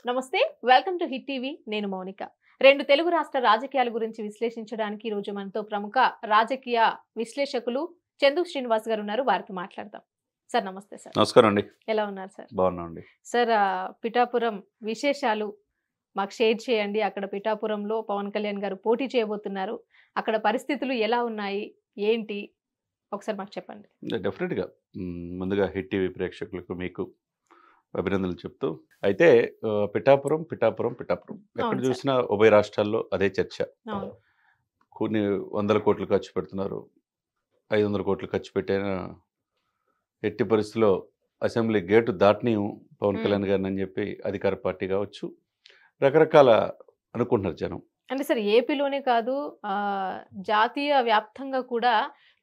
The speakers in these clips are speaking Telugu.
నమస్తే, వెల్కమ్ టు హిట్ టీవీ. నేను మౌనిక. రెండు తెలుగు రాష్ట్ర రాజకీయాల గురించి విశ్లేషించడానికి ఈ రోజు మనతో ప్రముఖ రాజకీయ విశ్లేషకులు చందు శ్రీనివాస్ గారు ఉన్నారు. వారితో మాట్లాడదాం. సార్ నమస్తే. సార్ నమస్కారం అండి. ఎలా ఉన్నారు సార్? బాగున్నామండి. సార్ పిఠాపురం విశేషాలు మాకు షేర్ చేయండి. అక్కడ పిఠాపురంలో పవన్ కళ్యాణ్ గారు పోటీ చేయబోతున్నారు. అక్కడ పరిస్థితులు ఎలా ఉన్నాయి, ఏంటి ఒకసారి మాకు చెప్పండి. డెఫినెట్గా ముందుగా హిట్ టీవీ ప్రేక్షకులకు మీకు అభినందనలు చెప్తూ అయితే పిఠాపురం పిఠాపురం పిఠాపురం ఎక్కడ అవును సార్. చూసినా ఉభయ రాష్ట్రాల్లో అదే చర్చ. అవును. కొన్ని వందల కోట్లు ఖర్చు పెడుతున్నారు, 500 కోట్లు ఖర్చు పెట్టైనా ఎట్టి పరిస్థితుల్లో అసెంబ్లీ గేటు దాటనీయం పవన్ కళ్యాణ్ గారిని అని చెప్పి అధికార పార్టీ కావచ్చు రకరకాల అనుకుంటున్నారు జనం. అంటే సార్ ఏపీలోనే కాదు, జాతీయ వ్యాప్తంగా కూడా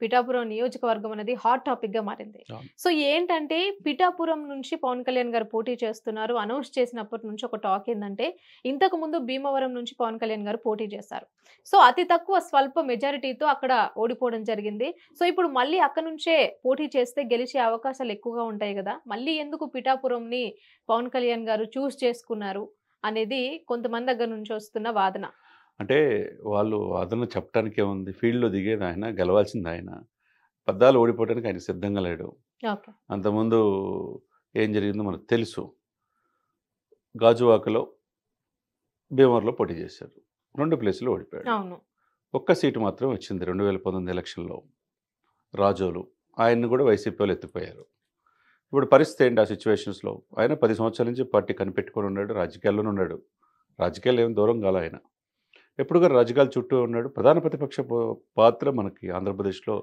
పిఠాపురం నియోజకవర్గం అనేది హాట్ టాపిక్ గా మారింది. అవును. సో ఏంటంటే పిఠాపురం నుంచి పవన్ కళ్యాణ్ గారు పోటీ చేస్తున్నారు. అనౌన్స్ చేసినప్పటి నుంచి ఒక టాక్ ఏంటంటే ఇంతకు ముందు భీమవరం నుంచి పవన్ కళ్యాణ్ గారు పోటీ చేశారు. సో అతి తక్కువ స్వల్ప మెజారిటీతో అక్కడ ఓడిపోవడం జరిగింది. సో ఇప్పుడు మళ్ళీ అక్కడ నుంచే పోటీ చేస్తే గెలిచే అవకాశాలు ఎక్కువగా ఉంటాయి కదా, మళ్ళీ ఎందుకు పిఠాపురంని పవన్ కళ్యాణ్ గారు చూస్ చేసుకున్నారు అనేది కొంతమంది దగ్గర నుంచి వస్తున్న వాదన. అంటే వాళ్ళు వాదనలు చెప్పడానికి ఏముంది, ఫీల్డ్లో దిగేది ఆయన, గెలవాల్సింది ఆయన, పద్దాలు ఓడిపోవడానికి ఆయన సిద్ధంగా లేడు. ఓకే. అంతకుముందు ఏం జరిగిందో మనకు తెలుసు. గాజువాకలో భీమవరంలో పోటీ చేశారు, 2 ప్లేసులు ఓడిపోయాడు. అవును. ఒక్క సీటు మాత్రం వచ్చింది 2019 ఎలక్షన్లో, రాజోలు. ఆయన్ని కూడా వైసీపీ వాళ్ళు ఎత్తిపోయారు. ఇప్పుడు పరిస్థితి ఏంటి ఆ సిచ్యువేషన్స్లో? ఆయన 10 సంవత్సరాల నుంచి పార్టీ కనిపెట్టుకొని ఉన్నాడు, రాజకీయాల్లోనే ఉన్నాడు. రాజకీయాలు ఏం దూరం కాల ఆయన, ఎప్పుడుగా రాజకీయాల చుట్టూ ఉన్నాడు. ప్రధాన ప్రతిపక్ష పాత్ర మనకి ఆంధ్రప్రదేశ్లో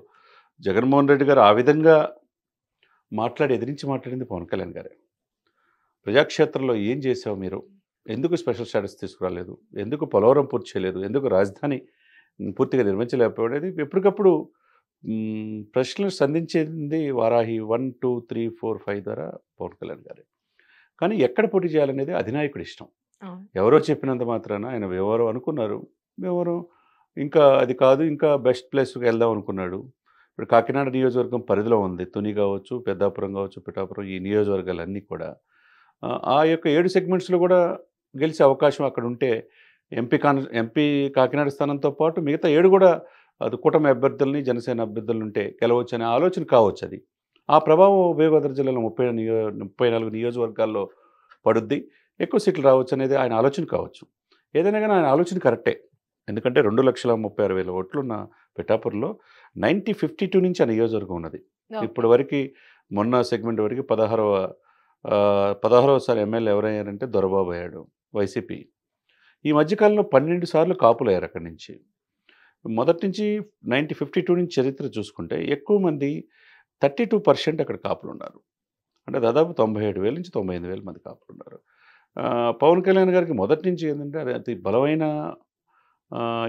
జగన్మోహన్ రెడ్డి గారు ఆ విధంగా ఎదిరించి మాట్లాడింది పవన్ కళ్యాణ్ గారే. ప్రజాక్షేత్రంలో ఏం చేసావు మీరు, ఎందుకు స్పెషల్ స్టాటస్ తీసుకురాలేదు, ఎందుకు పోలవరం పూర్తి చేయలేదు, ఎందుకు రాజధాని పూర్తిగా నిర్మించలేకపోయేది, ఎప్పటికప్పుడు ప్రశ్నలు సంధించింది వారాహి 1, 2, 3, 4, 5 ద్వారా పవన్ కళ్యాణ్ గారే. కానీ ఎక్కడ పోటీ చేయాలనేది అధినాయకుడి ఇష్టం. ఎవరో చెప్పినంత మాత్రాన ఆయన ఎవరో అనుకున్నారు, ఎవరో ఇంకా అది కాదు, ఇంకా బెస్ట్ ప్లేస్కి వెళ్దాం అనుకున్నాడు. ఇప్పుడు కాకినాడ నియోజకవర్గం పరిధిలో ఉంది, తుని కావచ్చు, పెద్దాపురం కావచ్చు, పిఠాపురం, ఈ నియోజకవర్గాలన్నీ కూడా ఆ యొక్క 7 సెగ్మెంట్స్లో కూడా గెలిచే అవకాశం అక్కడ ఉంటే ఎంపీ కాకినాడ స్థానంతో పాటు మిగతా 7 కూడా అది కూటమి అభ్యర్థులని, జనసేన అభ్యర్థులు ఉంటే గెలవచ్చు అనే ఆలోచన కావచ్చు. అది ఆ ప్రభావం ఉభయ గోదావరి జిల్లాలో 34 నియోజకవర్గాల్లో పడుద్ది, ఎక్కువ సీట్లు రావచ్చు అనేది ఆయన ఆలోచన కావచ్చు. ఏదైనా కానీ ఆయన ఆలోచన కరెక్టే. ఎందుకంటే 2,36,000 ఓట్లున్న పిఠాపురంలో 52 నుంచి ఆ నియోజకవర్గం ఉన్నది. ఇప్పటి వరకు మొన్న సెగ్మెంట్ వరకు 16వసారి ఎమ్మెల్యే ఎవరయ్యారంటే దొరబాబు అయ్యాడు, వైసీపీ. ఈ మధ్యకాలంలో 12 సార్లు కాపులు అయ్యారు అక్కడి నుంచి. మొదటి నుంచి 52 నుంచి చరిత్ర చూసుకుంటే ఎక్కువ మంది 32% అక్కడ కాపులు ఉన్నారు. అంటే దాదాపు 97,000 నుంచి 98,000 మంది కాపులు ఉన్నారు. పవన్ కళ్యాణ్ గారికి మొదటి నుంచి ఏంటంటే అది అతి బలమైన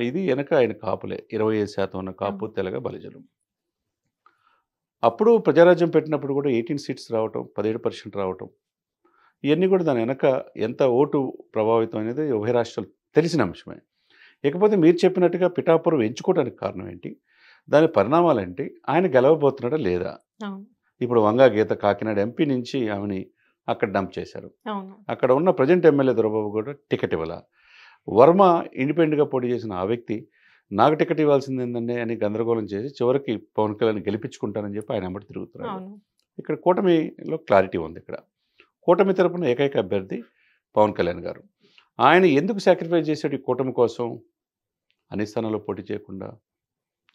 ఇది వెనక ఆయన కాపులే. 25% ఉన్న కాపు, తెలగ, బలిజలు. అప్పుడు ప్రజారాజ్యం పెట్టినప్పుడు కూడా 18 సీట్స్ రావటం, 17% రావటం, ఇవన్నీ కూడా దాని వెనక ఎంత ఓటు ప్రభావితం అనేది ఉభయ రాష్ట్రాలు తెలిసిన అంశమే. ఇకపోతే మీరు చెప్పినట్టుగా పిఠాపురం ఎంచుకోవడానికి కారణం ఏంటి, దాని పరిణామాలు ఏంటి, ఆయన గెలవబోతున్నాడా లేదా? ఇప్పుడు వంగా గీత కాకినాడ ఎంపీ నుంచి ఆమెని అక్కడ డంప్ చేశారు. అక్కడ ఉన్న ప్రజెంట్ ఎమ్మెల్యే దొరబాబు కూడా టికెట్ ఇవ్వాల. వర్మ ఇండిపెండెంట్గా పోటీ చేసిన ఆ వ్యక్తి నాకు టికెట్ ఇవ్వాల్సింది ఏంటంటే అని గందరగోళం చేసి చివరికి పవన్ కళ్యాణ్ గెలిపించుకుంటానని చెప్పి ఆయన అమ్మటి తిరుగుతున్నాడు. ఇక్కడ కూటమిలో క్లారిటీ ఉంది. ఇక్కడ కూటమి తరపున ఏకైక అభ్యర్థి పవన్ కళ్యాణ్ గారు. ఆయన ఎందుకు సాక్రిఫైస్ చేశాడు ఈ కూటమి కోసం? అన్ని స్థానాల్లో పోటీ చేయకుండా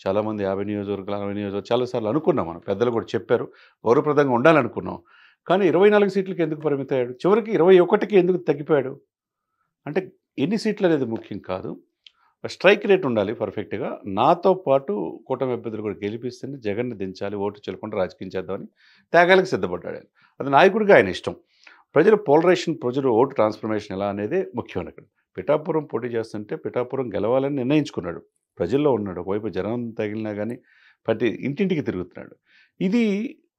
చాలామంది 50 నియోజకవర్గాలు 60 నియోజకవర్గాలు చాలాసార్లు అనుకున్నాం, మనం పెద్దలు కూడా చెప్పారు, గౌరవప్రదంగా ఉండాలనుకున్నాం. కానీ 24 సీట్లకి ఎందుకు పరిమితం అయ్యాడు? చివరికి 21కి ఎందుకు తగ్గిపోయాడు? అంటే ఎన్ని సీట్లు అనేది ముఖ్యం కాదు, స్ట్రైక్ రేట్ ఉండాలి పర్ఫెక్ట్గా. నాతో పాటు కూటమి అభ్యర్థులు కూడా గెలిపిస్తే జగన్ని దించాలి, ఓటు చెల్లకుండా రాజకీయం చేద్దామని త్యాగాలకు సిద్ధపడ్డాడు. అది నాయకుడిగా ఆయన ఇష్టం. ప్రజల పోలరైజేషన్, ప్రజలు ఓటు ట్రాన్స్ఫర్మేషన్ ఎలా అనేది ముఖ్యమైన. అక్కడ పిఠాపురం పోటీ చేస్తుంటే పిఠాపురం గెలవాలని నిర్ణయించుకున్నాడు, ప్రజల్లో ఉన్నాడు. ఒకవైపు జనం తగిలినా కానీ ప్రతి ఇంటింటికి తిరుగుతున్నాడు. ఇది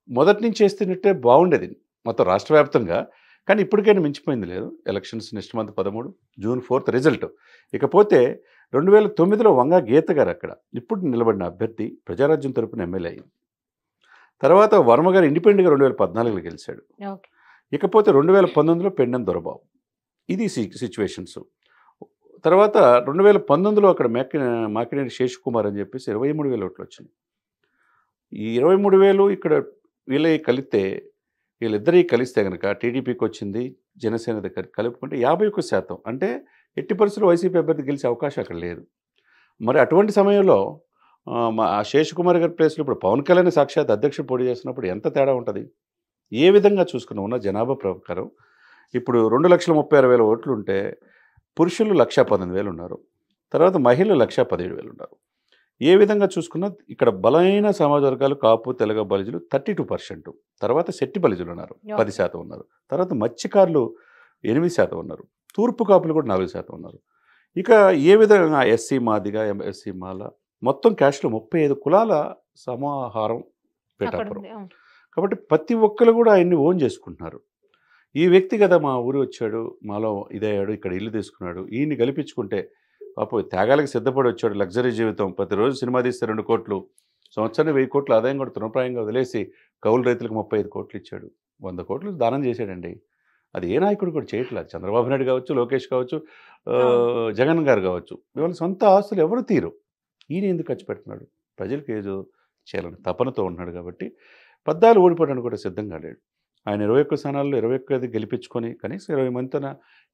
మొదటి నుంచి చేస్తున్నట్టే బాగుండేది మొత్తం రాష్ట్ర వ్యాప్తంగా. కానీ ఇప్పటికైనా మించిపోయింది లేదు. Elections next month 13 June 4 result. ఇకపోతే 2009లో వంగా గీత గారు అక్కడ ఇప్పుడు నిలబడిన అభ్యర్థి ప్రజారాజ్యం తరపున ఎమ్మెల్యే అయింది. తర్వాత వర్మ గారు ఇండిపెండెంట్గా 2014లో గెలిచాడు. ఇకపోతే 2019లో పెండెం దొరబాబు, ఇది సిచ్యువేషన్స్. తర్వాత 2019లో అక్కడ మాకినేని శేషకుమార్ అని చెప్పేసి 23,000 ఓట్లు వచ్చినాయి. ఈ 23,000 ఇక్కడ వీళ్ళిద్దరికీ కలిస్తే గనక టీడీపీకి వచ్చింది, జనసేన దగ్గర కలుపుకుంటే 51%. అంటే ఎట్టి పరిస్థితుల్లో వైసీపీ అభ్యర్థి గెలిచే అవకాశం అక్కడ లేదు. మరి అటువంటి సమయంలో మా శేషకుమార్ గారి ప్లేస్లో ఇప్పుడు పవన్ కళ్యాణ్ సాక్షాత్ అధ్యక్షుడు పోటీ చేస్తున్నప్పుడు ఎంత తేడా ఉంటుంది? ఏ విధంగా చూసుకున్నా ఉన్న జనాభా ప్రకారం ఇప్పుడు 2,36,000 ఓట్లు ఉంటే పురుషులు 1,18,000 ఉన్నారు. తర్వాత మహిళలు 1,17,000 ఉన్నారు. ఏ విధంగా చూసుకున్నా ఇక్కడ బలమైన సమాజ వర్గాలు కాపు, తెలగ, బలిజులు 32%. తర్వాత శెట్టి బలిజులు ఉన్నారు, 10% ఉన్నారు. తర్వాత మత్స్యకారులు 8% ఉన్నారు. తూర్పు కాపులు కూడా 4% ఉన్నారు. ఇక ఏ విధంగా ఎస్సీ మాదిగ, ఎస్సీ మాల మొత్తం క్యాస్ట్లో 35 కులాల సమాహారం పిఠాపురం. కాబట్టి ప్రతి ఒక్కరు కూడా ఆయన్ని ఓన్ చేసుకుంటున్నారు. ఈ వ్యక్తి కదా మా ఊరు వచ్చాడు, మాలో ఇదయ్యాడు, ఇక్కడ ఇల్లు తీసుకున్నాడు, ఈయన్ని గెలిపించుకుంటే పాపం త్యాగాలకు సిద్ధపడి వచ్చాడు, లగ్జరీ జీవితం, ప్రతిరోజు సినిమా తీస్తే 2 కోట్లు, సంవత్సరానికి 1000 కోట్లు ఆదాయం కూడా తృణప్రాయంగా వదిలేసి కౌలు రైతులకు 35 కోట్లు ఇచ్చాడు, 100 కోట్లు దానం చేశాడండి. అది ఏ నాయకుడు కూడా చేయట్లేదు. చంద్రబాబు నాయుడు కావచ్చు, లోకేష్ కావచ్చు, జగన్ గారు కావచ్చు, ఇవాళ సొంత ఆస్తులు ఎవరు తీరు, ఈయన ఎందుకు ఖర్చు పెడుతున్నాడు? ప్రజలకు ఏదో చేయాలని తపనతో ఉన్నాడు కాబట్టి పద్దాలు ఓడిపోవడానికి కూడా సిద్ధంగా లేడు. ఆయన 21 స్థానాల్లో 21 గెలిపించుకొని కనీసం 20 మందితోన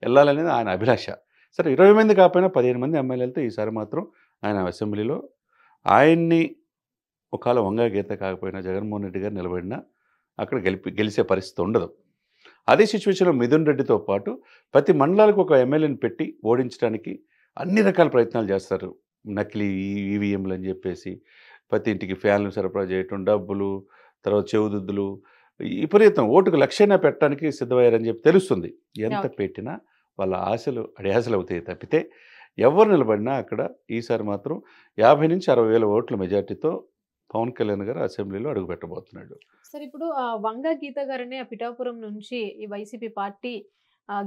వెళ్ళాలనేది ఆయన అభిలాష. సరే 20 మంది కాకపోయినా 15 మంది ఎమ్మెల్యేలతో ఈసారి మాత్రం ఆయన అసెంబ్లీలో ఆయన్ని ఒకవేళ వంగా గీత కాకపోయినా జగన్మోహన్ రెడ్డి గారు నిలబడినా అక్కడ గెలిచే పరిస్థితి ఉండదు. అదే సిచ్యువేషన్లో మిథున్ రెడ్డితో పాటు ప్రతి మండలాలకు ఒక ఎమ్మెల్యేని పెట్టి ఓడించడానికి అన్ని రకాల ప్రయత్నాలు చేస్తారు. నకిలీ ఈవీఎంలు అని చెప్పేసి ప్రతి ఇంటికి ఫ్యాన్లు సరఫరా చేయటం, డబ్బులు, తర్వాత చెవుదుద్దులు, విపరీతం ఓటుకు లక్ష్యంగా పెట్టడానికి సిద్ధమయ్యారని చెప్పి తెలుస్తుంది. ఎంత పెట్టినా వాళ్ళ ఆశలు అడియాసలు అవుతాయి తప్పితే ఎవరు నిలబడినా అక్కడ ఈసారి మాత్రం 50 నుంచి 60,000 ఓట్ల మెజార్టీతో పవన్ కళ్యాణ్ గారు అసెంబ్లీలో అడుగు పెట్టబోతున్నాడు. సార్ ఇప్పుడు వంగా గీత గారిని ఆ పిఠాపురం నుంచి ఈ వైసీపీ పార్టీ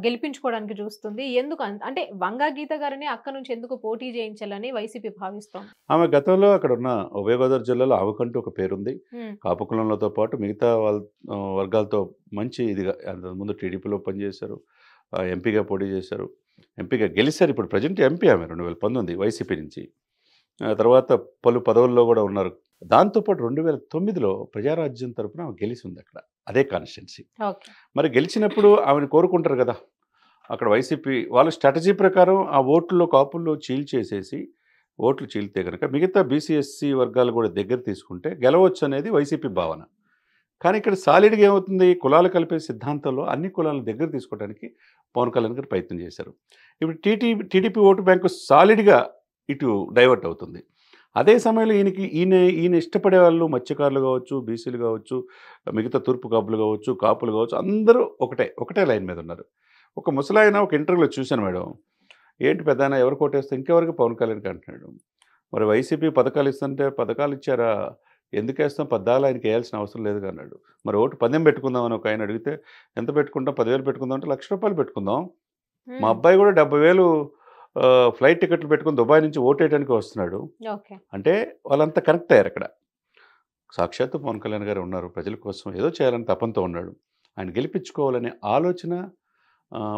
గెలిపించుకోవడానికి చూస్తుంది. ఎందుకు అంటే వంగా గీత గారిని అక్కడ నుంచి ఎందుకు పోటీ చేయించాలని వైసీపీ భావిస్తోంది? ఆమె గతంలో అక్కడ ఉన్న ఉభయ గోదావరి జిల్లాలో ఆమెకంటూ ఒక పేరుంది. కాపు కులంలతో పాటు మిగతా వర్గాలతో మంచి ఇదిగా అంతకుముందు టీడీపీలో పనిచేశారు, ఎంపీగా పోటీ చేశారు, ఎంపీగా గెలిచారు. ఇప్పుడు ప్రజెంట్ ఎంపీ ఆమె 2019 వైసీపీ నుంచి. తర్వాత పలు పదవుల్లో కూడా ఉన్నారు. దాంతోపాటు 2009లో ప్రజారాజ్యం తరపున ఆమె గెలిచి ఉంది అక్కడ, అదే కాన్స్టిట్యున్సీ. మరి గెలిచినప్పుడు ఆమెను కోరుకుంటారు కదా అక్కడ వైసీపీ వాళ్ళ స్ట్రాటజీ ప్రకారం ఆ ఓట్లలో కాపుల్లో చీల్చేసేసి ఓట్లు చీలితే కనుక మిగతా బీసీఎస్సీ వర్గాలు కూడా దగ్గర తీసుకుంటే గెలవచ్చు అనేది వైసీపీ భావన. కానీ ఇక్కడ సాలిడ్గా ఏమవుతుంది, కులాలు కలిపే సిద్ధాంతంలో అన్ని కులాలను దగ్గర తీసుకోవడానికి పవన్ కళ్యాణ్ గారు ప్రయత్నం చేశారు. ఇప్పుడు టీడీపీ ఓటు బ్యాంకు సాలిడ్గా ఇటు డైవర్ట్ అవుతుంది. అదే సమయంలో ఈయన ఇష్టపడే వాళ్ళు మత్స్యకారులు కావచ్చు, బీసీలు కావచ్చు, మిగతా తూర్పు కాపులు కావచ్చు, కాపులు కావచ్చు, అందరూ ఒకటే లైన్ మీద ఉన్నారు. ఒక ముసలాయన ఒక ఇంటర్వ్యూలో చూశాను, మేడం ఏంటి పెద్దాయన ఎవరు కోటేస్తే ఇంకెవరికి పవన్ కళ్యాణ్కి అంటున్నాడు. మరి వైసీపీ పథకాలు ఇస్తుంటే పథకాలు ఇచ్చారా, ఎందుకు వేస్తాం, పద్దాలు ఆయనకి వేయాల్సిన అవసరం లేదు అన్నాడు. మరి ఓటు 10 పెట్టుకుందాం అని ఒక ఆయన అడిగితే ఎంత పెట్టుకుంటాం, 10,000 పెట్టుకుందాం అంటే ₹1,00,000 పెట్టుకుందాం. మా అబ్బాయి కూడా 70,000 ఫ్లైట్ టికెట్లు పెట్టుకుని దుబాయ్ నుంచి ఓటేయడానికి వస్తున్నాడు అంటే వాళ్ళంతా కనెక్ట్ అయ్యారు. అక్కడ సాక్షాత్తు పవన్ కళ్యాణ్ గారు ఉన్నారు, ప్రజల కోసం ఏదో చేయాలని తపంతో ఉన్నాడు. ఆయన గెలిపించుకోవాలనే ఆలోచన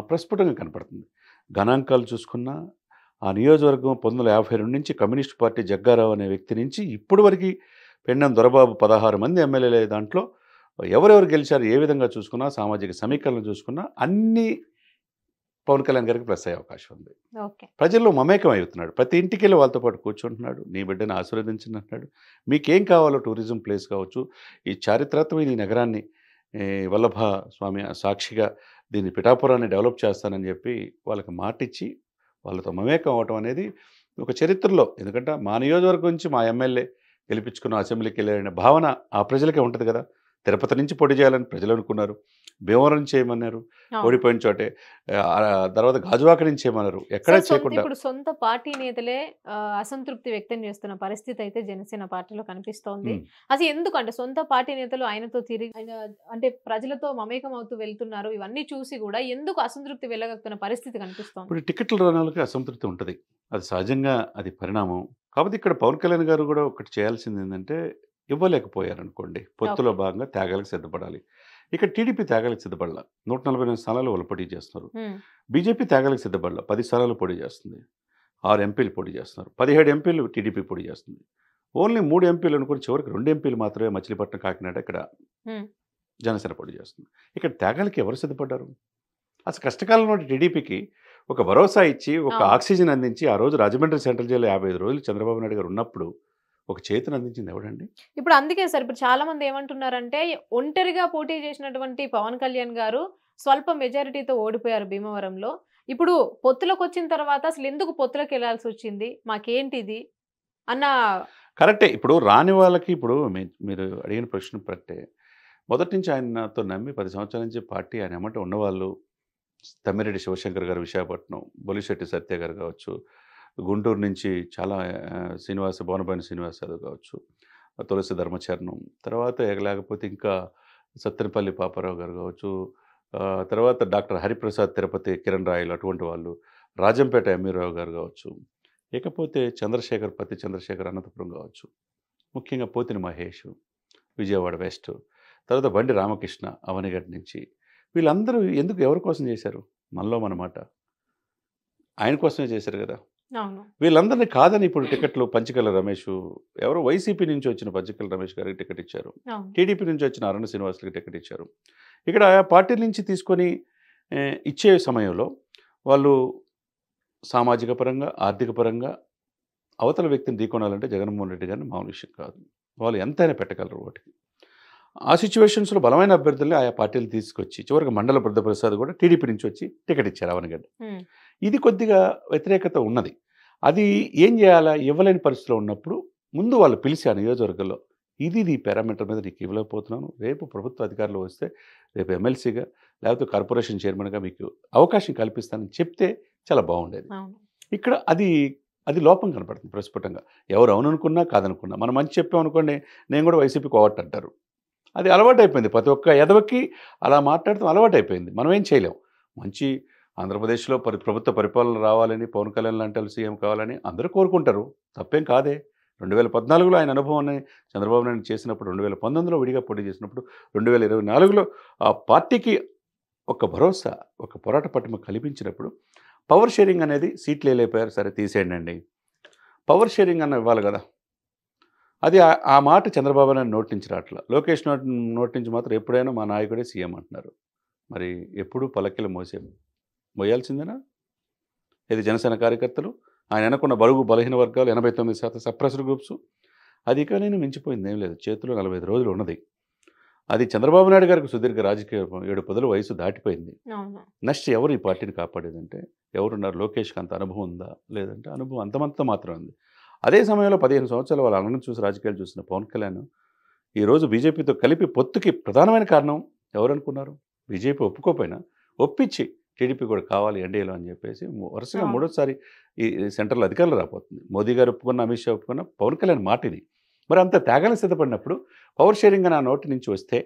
ప్రస్ఫుటంగా కనపడుతుంది. గణాంకాలు చూసుకున్నా ఆ నియోజకవర్గం 1952 నుంచి కమ్యూనిస్ట్ పార్టీ జగ్గారావు అనే వ్యక్తి నుంచి ఇప్పటి వరకు పెండం దొరబాబు 16 మంది ఎమ్మెల్యేలు, దాంట్లో ఎవరెవరు గెలిచారు ఏ విధంగా చూసుకున్నా, సామాజిక సమీకరణలు చూసుకున్నా అన్ని పవన్ కళ్యాణ్ గారికి ప్లస్ అయ్యే అవకాశం ఉంది. ప్రజల్లో మమేకం అవుతున్నాడు. ప్రతి ఇంటికి వెళ్ళి వాళ్ళతో పాటు కూర్చుంటున్నాడు, నీ బిడ్డను ఆశీర్వదించండి అంటున్నాడు. మీకేం కావాలో టూరిజం ప్లేస్ కావచ్చు, ఈ చారిత్రాత్మకమైన ఈ నగరాన్ని వల్లభ స్వామి సాక్షిగా దీన్ని పిఠాపురాన్ని డెవలప్ చేస్తానని చెప్పి వాళ్ళకి మాటిచ్చి వాళ్ళతో మమేకం అవటం అనేది ఒక చరిత్రలో, ఎందుకంటే మా నియోజకవర్గం నుంచి మా ఎమ్మెల్యే గెలిపించుకున్న అసెంబ్లీకి వెళ్ళారనే భావన ఆ ప్రజలకే ఉంటుంది కదా. తిరుపతి నుంచి పోటీ చేయాలని ప్రజలు అనుకున్నారు, భీమవరం నుంచి చేయమన్నారు, ఓడిపోయిన చోటే, తర్వాత గాజువాక నుంచి చేయమన్నారు, ఎక్కడ చేయకుండా. ఇప్పుడు సొంత పార్టీ నేతలే అసంతృప్తి వ్యక్తం చేస్తున్న పరిస్థితి అయితే జనసేన పార్టీలో కనిపిస్తోంది. అసలు ఎందుకంటే సొంత పార్టీ నేతలు ఆయనతో తిరిగి అంటే ప్రజలతో మమేకం అవుతూ వెళ్తున్నారు, ఇవన్నీ చూసి కూడా ఎందుకు అసంతృప్తి వెళ్ళగలుగుతున్న పరిస్థితి కనిపిస్తోంది? ఇప్పుడు టికెట్ల రణాలకి అసంతృప్తి ఉంటుంది, అది సహజంగా, అది పరిణామం. కాబట్టి ఇక్కడ పవన్ కళ్యాణ్ గారు కూడా ఒకటి చేయాల్సింది ఏంటంటే ఇవ్వలేకపోయారనుకోండి, పొత్తులో భాగంగా త్యాగాలకు సిద్ధపడాలి. ఇక్కడ టీడీపీ త్యాగాలకు సిద్ధపడాల. 148 స్థానాలు వాళ్ళు పోటీ చేస్తున్నారు. బీజేపీ త్యాగాలకు సిద్ధపడాల. 10 స్థానాలు పోటీ చేస్తుంది. 6 ఎంపీలు పోటీ చేస్తున్నారు. 17 ఎంపీలు టీడీపీ పోటీ చేస్తుంది. ఓన్లీ 3 ఎంపీలు అనుకుని చివరికి 2 ఎంపీలు మాత్రమే మచిలీపట్నం, కాకినాడ ఇక్కడ జనసేన పోటీ చేస్తుంది. ఇక్కడ త్యాగాలకి ఎవరు సిద్ధపడ్డారు? అసలు కష్టకాలంలో టీడీపీకి ఒక భరోసా ఇచ్చి, ఒక ఆక్సిజన్ అందించి, ఆ రోజు రాజమండ్రి సెంట్రల్ జైల్లో 55 రోజులు చంద్రబాబు నాయుడు గారు ఉన్నప్పుడు ఒక చేతిని అందించింది ఎవడండి? ఇప్పుడు అందుకే సార్ ఇప్పుడు చాలా మంది ఏమంటున్నారంటే ఒంటరిగా పోటీ చేసినటువంటి పవన్ కళ్యాణ్ గారు స్వల్ప మెజారిటీతో ఓడిపోయారు భీమవరంలో. ఇప్పుడు పొత్తులకు వచ్చిన తర్వాత అసలు ఎందుకు పొత్తులకు వెళ్లాల్సి వచ్చింది, మాకేంటిది అన్న కరెక్టే. ఇప్పుడు రాని వాళ్ళకి ఇప్పుడు మీరు అడిగిన ప్రశ్న కరెక్టే. మొదటి నుంచి ఆయనతో నమ్మి 10 సంవత్సరాల నుంచి పార్టీ ఆయన ఏమంటే ఉన్నవాళ్ళు, తమ్మిరెడ్డి శివశంకర్ గారు విశాఖపట్నం, బొలిశెట్టి సత్య గారు కావచ్చు, గుంటూరు నుంచి చాలా భువనపల్లి శ్రీనివాస్ యాదవ్ కావచ్చు, తులసి ధర్మచరణం, తర్వాత లేకపోతే ఇంకా సత్తెనపల్లి పాపారావు గారు కావచ్చు, తర్వాత డాక్టర్ హరిప్రసాద్ తిరుపతి కిరణ్ రాయలు, అటువంటి వాళ్ళు, రాజంపేట ఎంఈరావు గారు కావచ్చు, ఇకపోతే పత్తి చంద్రశేఖర్ అనంతపురం కావచ్చు, ముఖ్యంగా పోతిని మహేష్ విజయవాడ వెస్ట్, తర్వాత బండి రామకృష్ణ అవనిగడ్డ నుంచి, వీళ్ళందరూ ఎందుకు ఎవరి కోసం చేశారు? మనలో మన మాట ఆయన కోసమే చేశారు కదా. వీళ్ళందరినీ కాదని ఇప్పుడు టికెట్లు పంచకల రమేష్, ఎవరో వైసీపీ నుంచి వచ్చిన పంచకల రమేష్ గారికి టికెట్ ఇచ్చారు, టీడీపీ నుంచి వచ్చిన అరణ్య శ్రీనివాసులకి టికెట్ ఇచ్చారు. ఇక్కడ పార్టీ నుంచి తీసుకొని ఇచ్చే సమయంలో వాళ్ళు సామాజిక పరంగా, ఆర్థిక పరంగా అవతల వ్యక్తిని ఢీకొనాలంటే జగన్మోహన్ రెడ్డి గారిని మామూలు విషయం కాదు. వాళ్ళు ఎంతైనా పెట్టగలరు వాటికి. ఆ సిచ్యువేషన్స్లో బలమైన అభ్యర్థుల్ని ఆయా పార్టీలు తీసుకొచ్చి చివరికి మండల బుద్ధప్రసాద్ కూడా టీడీపీ నుంచి వచ్చి టికెట్ ఇచ్చారు అవనగడ్డ. ఇది కొద్దిగా వ్యతిరేకత ఉన్నది. అది ఏం చేయాలా, ఇవ్వలేని పరిస్థితిలో ఉన్నప్పుడు ముందు వాళ్ళు పిలిచి ఆ నియోజకవర్గంలో ఇది పారామీటర్ మీద నీకు ఇవ్వలేకపోతున్నాను, రేపు ప్రభుత్వ అధికారులు వస్తే రేపు ఎమ్మెల్సీగా లేకపోతే కార్పొరేషన్ చైర్మన్గా మీకు అవకాశం కల్పిస్తానని చెప్తే చాలా బాగుండేది. ఇక్కడ అది లోపం కనపడుతుంది ప్రస్ఫుటంగా. ఎవరు అవుననుకున్నా కాదనుకున్నా మనం మంచి చెప్పామనుకోండి, నేను కూడా వైసీపీకి ఓవట్ అంటారు. అది అలవాటైపోయింది. ప్రతి ఒక్క ఎదవకి అలా మాట్లాడటం అలవాటైపోయింది. మనం ఏం చేయలేం. మంచి ఆంధ్రప్రదేశ్లో ప్రభుత్వ పరిపాలన రావాలని, పవన్ కళ్యాణ్ లాంటి వాళ్ళు సీఎం కావాలని అందరూ కోరుకుంటారు. తప్పేం కాదే. 2014లో ఆయన అనుభవాన్ని చంద్రబాబు నాయుడు చేసినప్పుడు, 2019లో విడిగా పోటీ చేసినప్పుడు, 2024లో ఆ పార్టీకి ఒక భరోసా, ఒక పోరాట పటిమ కల్పించినప్పుడు పవర్ షేరింగ్ అనేది సీట్లు వేయలేకపోయారు, సరే తీసేయండి అండి. పవర్ షేరింగ్ అన్న ఇవ్వాలి కదా. అది ఆ మాట చంద్రబాబు నాయుడు నోటి నుంచి రావట్లా. లోకేష్ నోటి నుంచి మాత్రం ఎప్పుడైనా మా నాయకుడే సీఎం అంటున్నారు. మరి ఎప్పుడు పలకిలు మోయాల్సిందేనా? ఇది జనసేన కార్యకర్తలు, ఆయన అనుకున్న బడుగు బలహీన వర్గాలు 89% సప్రెస్డ్ గ్రూప్స్, అది కానీ మించిపోయింది ఏం లేదు. చేతిలో 45 రోజులు ఉన్నది. అది చంద్రబాబు నాయుడు గారికి సుదీర్ఘ రాజకీయ 7 పదుల వయసు దాటిపోయింది. నెక్స్ట్ ఎవరు ఈ పార్టీని కాపాడేదంటే ఎవరున్నారు? లోకేష్కి అంత అనుభవం ఉందా? లేదంటే అనుభవం అంతమంత మాత్రం ఉంది. అదే సమయంలో 15 సంవత్సరాలు వాళ్ళ అన్నను చూసి రాజకీయాలు చూసిన పవన్ కళ్యాణ్ ఈరోజు బీజేపీతో కలిపి పొత్తుకి ప్రధానమైన కారణం ఎవరనుకున్నారు? బీజేపీ ఒప్పుకోపోయినా ఒప్పించి టీడీపీ కూడా కావాలి ఎన్డీఏలో అని చెప్పేసి వరుసగా 3వసారి ఈ సెంట్రల్ అధికారులు రాబోతుంది. మోదీ గారు ఒప్పుకున్న, అమిత్ షా ఒప్పుకున్న, పవన్ కళ్యాణ్ మాటిది. మరి అంత త్యాగాలు సిద్ధపడినప్పుడు పవర్ షేరింగ్ నా నోటి నుంచి వస్తే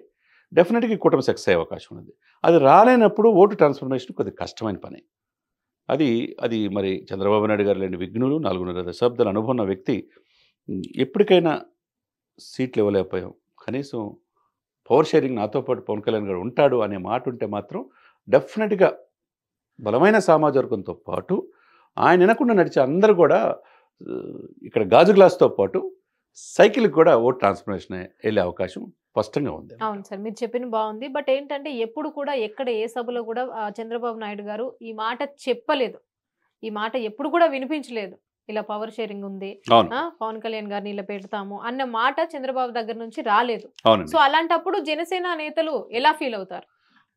డెఫినెట్గా కూటమి సక్సెస్ అయ్యే అవకాశం ఉంది. అది రాలేనప్పుడు ఓటు ట్రాన్స్ఫర్మేషన్ కొద్దిగా కష్టమైన పని. అది మరి చంద్రబాబు నాయుడు గారు లేని విఘ్నులు, 4.5 దశాబ్దాల అనుభవం ఉన్న వ్యక్తి ఎప్పటికైనా సీట్లు ఇవ్వలేకపోయాం. కనీసం పవర్ షేరింగ్ నాతో పాటు పవన్ కళ్యాణ్ గారు ఉంటాడు అనే మాట ఉంటే మాత్రం డెఫినెట్గా బలమైన సామాజిక వర్గంతో పాటు ఆయన వినకుండా నడిచే అందరూ కూడా ఇక్కడ గాజు గ్లాస్తో పాటు సైకిల్కి కూడా ఓట్ ట్రాన్స్ఫర్మేషన్ వెళ్ళే అవకాశం స్పష్టంగా ఉంది. అవును సార్, మీరు చెప్పిన బాగుంది. బట్ ఏంటంటే ఎప్పుడు కూడా ఎక్కడ ఏ సభలో కూడా చంద్రబాబు నాయుడు గారు ఈ మాట చెప్పలేదు, ఈ మాట ఎప్పుడు కూడా వినిపించలేదు. ఇలా పవర్ షేరింగ్ ఉంది, పవన్ కళ్యాణ్ గారిని ఇలా పెడతాము అన్న మాట చంద్రబాబు దగ్గర నుంచి రాలేదు. సో అలాంటప్పుడు జనసేన నేతలు ఎలా ఫీల్ అవుతారు?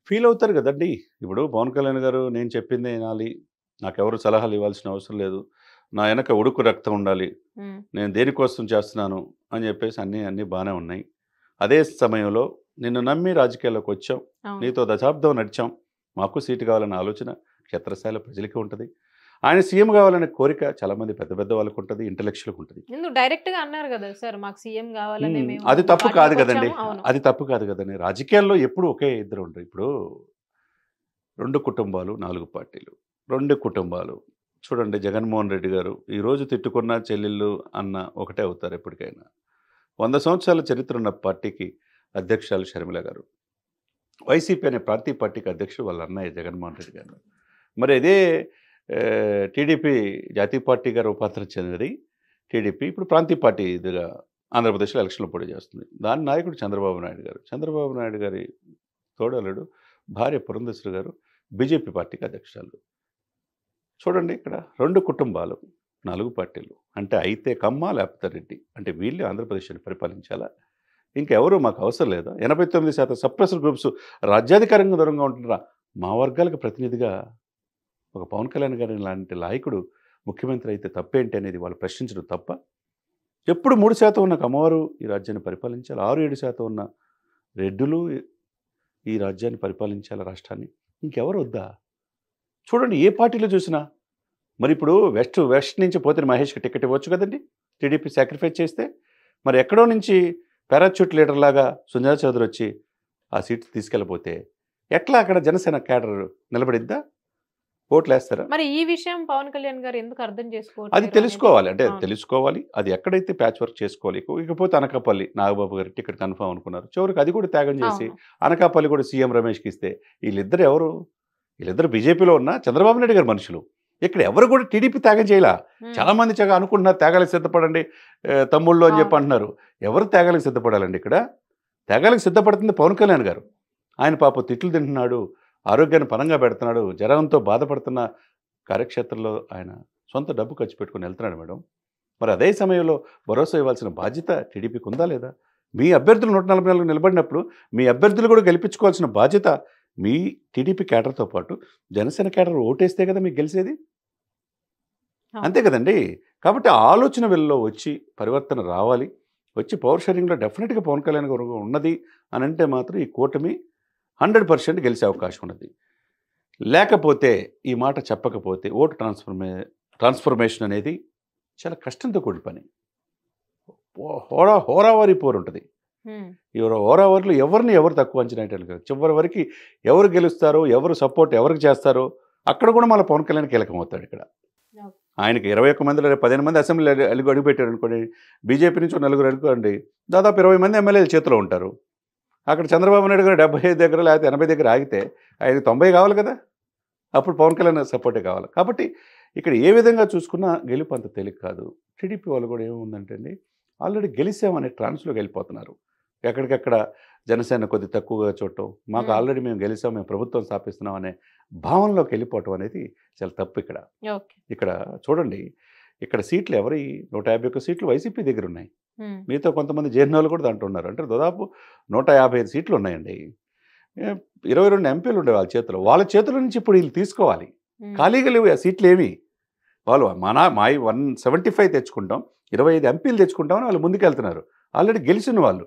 ఫీల్ అవుతారు కదండి. ఇప్పుడు పవన్ కళ్యాణ్ గారు నేను చెప్పిందే వినాలి, నాకెవరు సలహాలు ఇవ్వాల్సిన అవసరం లేదు, నా వెనక ఉడుకు రక్తం ఉండాలి, నేను దేనికోసం చేస్తున్నాను అని చెప్పేసి అన్నీ బాగానే ఉన్నాయి. అదే సమయంలో నిన్ను నమ్మి రాజకీయాల్లోకి వచ్చాం, నీతో దశాబ్దం నడిచాం, మాకు సీటు కావాలన్న ఆలోచన క్షేత్రస్థాయిలో ప్రజలకి ఉంటుంది. ఆయన సీఎం కావాలనే కోరిక చాలామంది పెద్ద వాళ్ళకు ఉంటుంది, ఇంటలెక్చువల్కి ఉంటుంది. డైరెక్ట్గా అన్నారు కదా సార్, మాకు సీఎం కావాలని. అది తప్పు కాదు కదండి, అది తప్పు కాదు కదండి. రాజకీయాల్లో ఎప్పుడు ఒకే ఇద్దరు ఉంటారు. ఇప్పుడు 2 కుటుంబాలు 4 పార్టీలు, 2 కుటుంబాలు చూడండి. జగన్మోహన్ రెడ్డి గారు ఈరోజు తిట్టుకున్న చెల్లెళ్ళు అన్న ఒకటే అవుతారు ఎప్పటికైనా. 100 సంవత్సరాల చరిత్ర ఉన్న పార్టీకి అధ్యక్షురాలు షర్మిల గారు, వైసీపీ అనే ప్రాంతీయ పార్టీకి అధ్యక్షుడు వాళ్ళ అన్నయ్య జగన్మోహన్ రెడ్డి గారు. మరి అదే టీడీపీ జాతీయ పార్టీగా రూపాంతరం చెందినది టీడీపీ ఇప్పుడు ప్రాంతీయ పార్టీ ఇదిగా ఆంధ్రప్రదేశ్లో ఎలక్షన్లో పోటీ చేస్తుంది. దాని నాయకుడు చంద్రబాబు నాయుడు గారు. చంద్రబాబు నాయుడు గారి తోడలుడు భార్య పురంధేశ్వరి గారు బీజేపీ పార్టీకి అధ్యక్షురాలు. చూడండి ఇక్కడ 2 కుటుంబాలు 4 పార్టీలు అంటే అయితే కమ్మ లేకపోతే రెడ్డి అంటే వీళ్ళు ఆంధ్రప్రదేశ్ని పరిపాలించాలా? ఇంకెవరు మాకు అవసరం లేదా? 89% సప్రెసర్ గ్రూప్స్ రాజ్యాధికారంగా దూరంగా ఉంటున్నారా? మా వర్గాలకు ప్రతినిధిగా ఒక పవన్ కళ్యాణ్ గారి లాంటి నాయకుడు ముఖ్యమంత్రి అయితే తప్పేంటి అనేది వాళ్ళు ప్రశ్నించడం తప్ప? ఎప్పుడు 3% ఉన్న కమ్మవారు ఈ రాజ్యాన్ని పరిపాలించాలి, 6-7% ఉన్న రెడ్డులు ఈ రాజ్యాన్ని పరిపాలించాలి రాష్ట్రాన్ని. ఇంకెవరు వద్దా? చూడండి ఏ పార్టీలో చూసినా. మరి ఇప్పుడు వెస్ట్ నుంచి పోతే మహేష్కి టికెట్ ఇవ్వచ్చు కదండి టీడీపీ సాక్రిఫైస్ చేస్తే. మరి ఎక్కడో నుంచి పారాచూట్ లీడర్ లాగా సుజనా చౌదరి వచ్చి ఆ సీట్ తీసుకెళ్ళిపోతే ఎట్లా అక్కడ జనసేన క్యాడర్ నిలబడిద్దా? ఓట్లు వేస్తారా? మరి ఈ విషయం పవన్ కళ్యాణ్ గారు ఎందుకు అర్థం అది చేసుకోవట్లేదు తెలుసుకోవాలి. అంటే అవును. తెలుసుకోవాలి. అది ఎక్కడైతే ప్యాచ్ వర్క్ చేసుకోవాలి. ఇకపోతే అనకాపల్లి నాగబాబు గారి టికెట్ కన్ఫర్మ్ అనుకున్నారు. చివరికి అది కూడా త్యాగం చేసి అవును. అనకాపల్లి కూడా సీఎం రమేష్కి ఇస్తే వీళ్ళిద్దరు ఎవరు? వీళ్ళిద్దరు బీజేపీలో ఉన్న చంద్రబాబు నాయుడు గారి మనుషులు. ఇక్కడ ఎవరు కూడా టీడీపీ త్యాగం చేయలా. ఉమ్, చాలామంది చక్కగా అనుకుంటున్నారు త్యాగాలకు సిద్ధపడండి తమ్ముళ్ళు అని చెప్పి అవును. అంటున్నారు. ఎవరు త్యాగాలకు సిద్ధపడాలండి ఇక్కడ? త్యాగాలకు సిద్ధపడుతుంది పవన్ కళ్యాణ్ గారు. ఆయన పాప తిట్లు తింటున్నాడు, ఆరోగ్యాన్ని పరంగా పెడుతున్నాడు, జ్వరంతో బాధపడుతున్న కార్యక్షేత్రంలో ఆయన సొంత డబ్బు ఖర్చు పెట్టుకుని వెళ్తున్నాడు మేడం. మరి అదే సమయంలో భరోసా ఇవ్వాల్సిన బాధ్యత టీడీపీకి ఉందా లేదా? మీ అభ్యర్థులు 144 నిలబడినప్పుడు మీ అభ్యర్థులు కూడా గెలిపించుకోవాల్సిన బాధ్యత మీ టీడీపీ కేడర్తో పాటు జనసేన కేడర్ ఓటేస్తే కదా మీకు గెలిచేది. అవును. అంతే కదండి. కాబట్టి ఆ ఆలోచన వెళ్ళలో వచ్చి పరివర్తన రావాలి. వచ్చి పవర్ షేరింగ్లో డెఫినెట్గా పవన్ కళ్యాణ్ గారు ఉన్నది అని అంటే మాత్రం ఈ కూటమి 100% గెలిచే అవకాశం ఉన్నది. లేకపోతే ఈ మాట చెప్పకపోతే ఓటు ట్రాన్స్ఫర్మేషన్ అనేది చాలా కష్టంతో కూడిన పని. హోరావారి పోరు ఉంటుంది. ఉమ్, హోరావారిలో ఎవరు తక్కువ అంచనా వేయటాలు కాదు. చివరి వరకు ఎవరు గెలుస్తారో, ఎవరు సపోర్ట్ ఎవరికి చేస్తారో అక్కడ కూడా మళ్ళీ పవన్ కళ్యాణ్ కీలకం అవుతాడు ఇక్కడ. ఓకే. ఆయనకి 21 మందిలో 15 మంది అసెంబ్లీ అడుగుపెట్టారు అనుకోండి, బీజేపీ నుంచి 4 అనుకోండి, దాదాపు 20 మంది ఎమ్మెల్యేలు చేతిలో ఉంటారు. అక్కడ చంద్రబాబు నాయుడు గారు 75 దగ్గర లేకపోతే 80 దగ్గర ఆగితే ఆయనకి 90 కావాలి కదా. అప్పుడు పవన్ కళ్యాణ్ సపోర్టే కావాలి. కాబట్టి ఇక్కడ ఏ విధంగా చూసుకున్నా గెలుపు అంత తేలిక కాదు. టీడీపీ వాళ్ళు కూడా ఏముందంటే అండి, ఆల్రెడీ గెలిచామనే ట్రాన్స్లోకి వెళ్ళిపోతున్నారు. ఎక్కడికక్కడ జనసేన కొద్ది తక్కువగా చూడటం, మాకు ఉమ్, ఆల్రెడీ మేము గెలిచాం, మేము ప్రభుత్వం స్థాపిస్తున్నాం అనే భావనలోకి వెళ్ళిపోవటం అనేది చాలా తప్పు ఇక్కడ. ఓకే. ఇక్కడ చూడండి, ఇక్కడ సీట్లు 151 సీట్లు వైసీపీ దగ్గర ఉన్నాయి. ఉమ్, మిగతా కొంతమంది జేఎన్ఓలు కూడా దాంట్లో ఉన్నారు. అంటే దాదాపు 155 సీట్లు ఉన్నాయండి. 22 ఎంపీలు ఉండే వాళ్ళ చేతిలో. వాళ్ళ చేతుల నుంచి ఇప్పుడు వీళ్ళు తీసుకోవాలి. ఉమ్, ఖాళీగా లేవు ఆ సీట్లు ఏమి. వాళ్ళు మావి 175 తెచ్చుకుంటాం, 25 ఎంపీలు తెచ్చుకుంటామని వాళ్ళు ముందుకెళ్తున్నారు. ఆల్రెడీ గెలిచిన వాళ్ళు.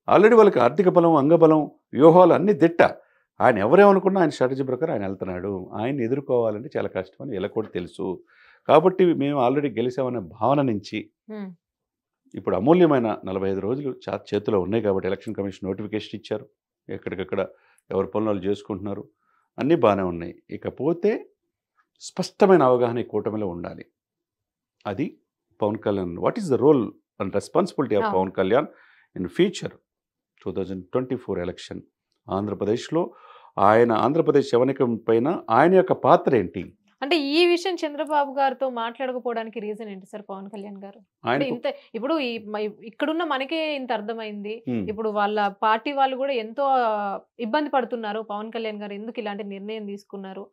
ఆల్రెడీ వాళ్ళకి ఆర్థిక బలం, అంగబలం, వ్యూహాలు అన్నీ దిట్ట. ఆయన ఎవరేమనుకున్నా ఆయన స్ట్రాటజీ ప్రకారం ఆయన వెళ్తున్నాడు. ఆయన్ని ఎదుర్కోవాలంటే చాలా కష్టం అని వీళ్ళకి కూడా తెలుసు. కాబట్టి మేము ఆల్రెడీ గెలిచామనే భావన నుంచి ఉమ్, ఇప్పుడు అమూల్యమైన 45 రోజులు చేతిలో ఉన్నాయి కాబట్టి ఎలక్షన్ కమిషన్ నోటిఫికేషన్ ఇచ్చారు. ఎక్కడికక్కడ ఎవరి పనులు వాళ్ళు చేసుకుంటున్నారు. అన్నీ బాగానే ఉన్నాయి. ఇకపోతే స్పష్టమైన అవగాహన ఈ కూటమిలో ఉండాలి. అది Pawan Kalyan. What is the role and responsibility of అవును. Pawan Kalyan in future 2024 election ఆంధ్రప్రదేశ్లో? ఆంధ్రప్రదేశ్ యవనికం పైన ఆయన యొక్క పాత్ర ఏంటి? అంటే ఈ విషయం చంద్రబాబు గారితో మాట్లాడకపోవడానికి రీజన్ ఏంటి సార్ పవన్ కళ్యాణ్ గారు? అంటే ఆయనకు ఇంత ఇప్పుడు ఇక్కడున్న మనకే ఇంత అర్థమైంది. ఉమ్, ఇప్పుడు వాళ్ళ పార్టీ వాళ్ళు కూడా ఎంతో ఇబ్బంది పడుతున్నారు. పవన్ కళ్యాణ్ గారు ఎందుకు ఇలాంటి నిర్ణయం తీసుకున్నారు,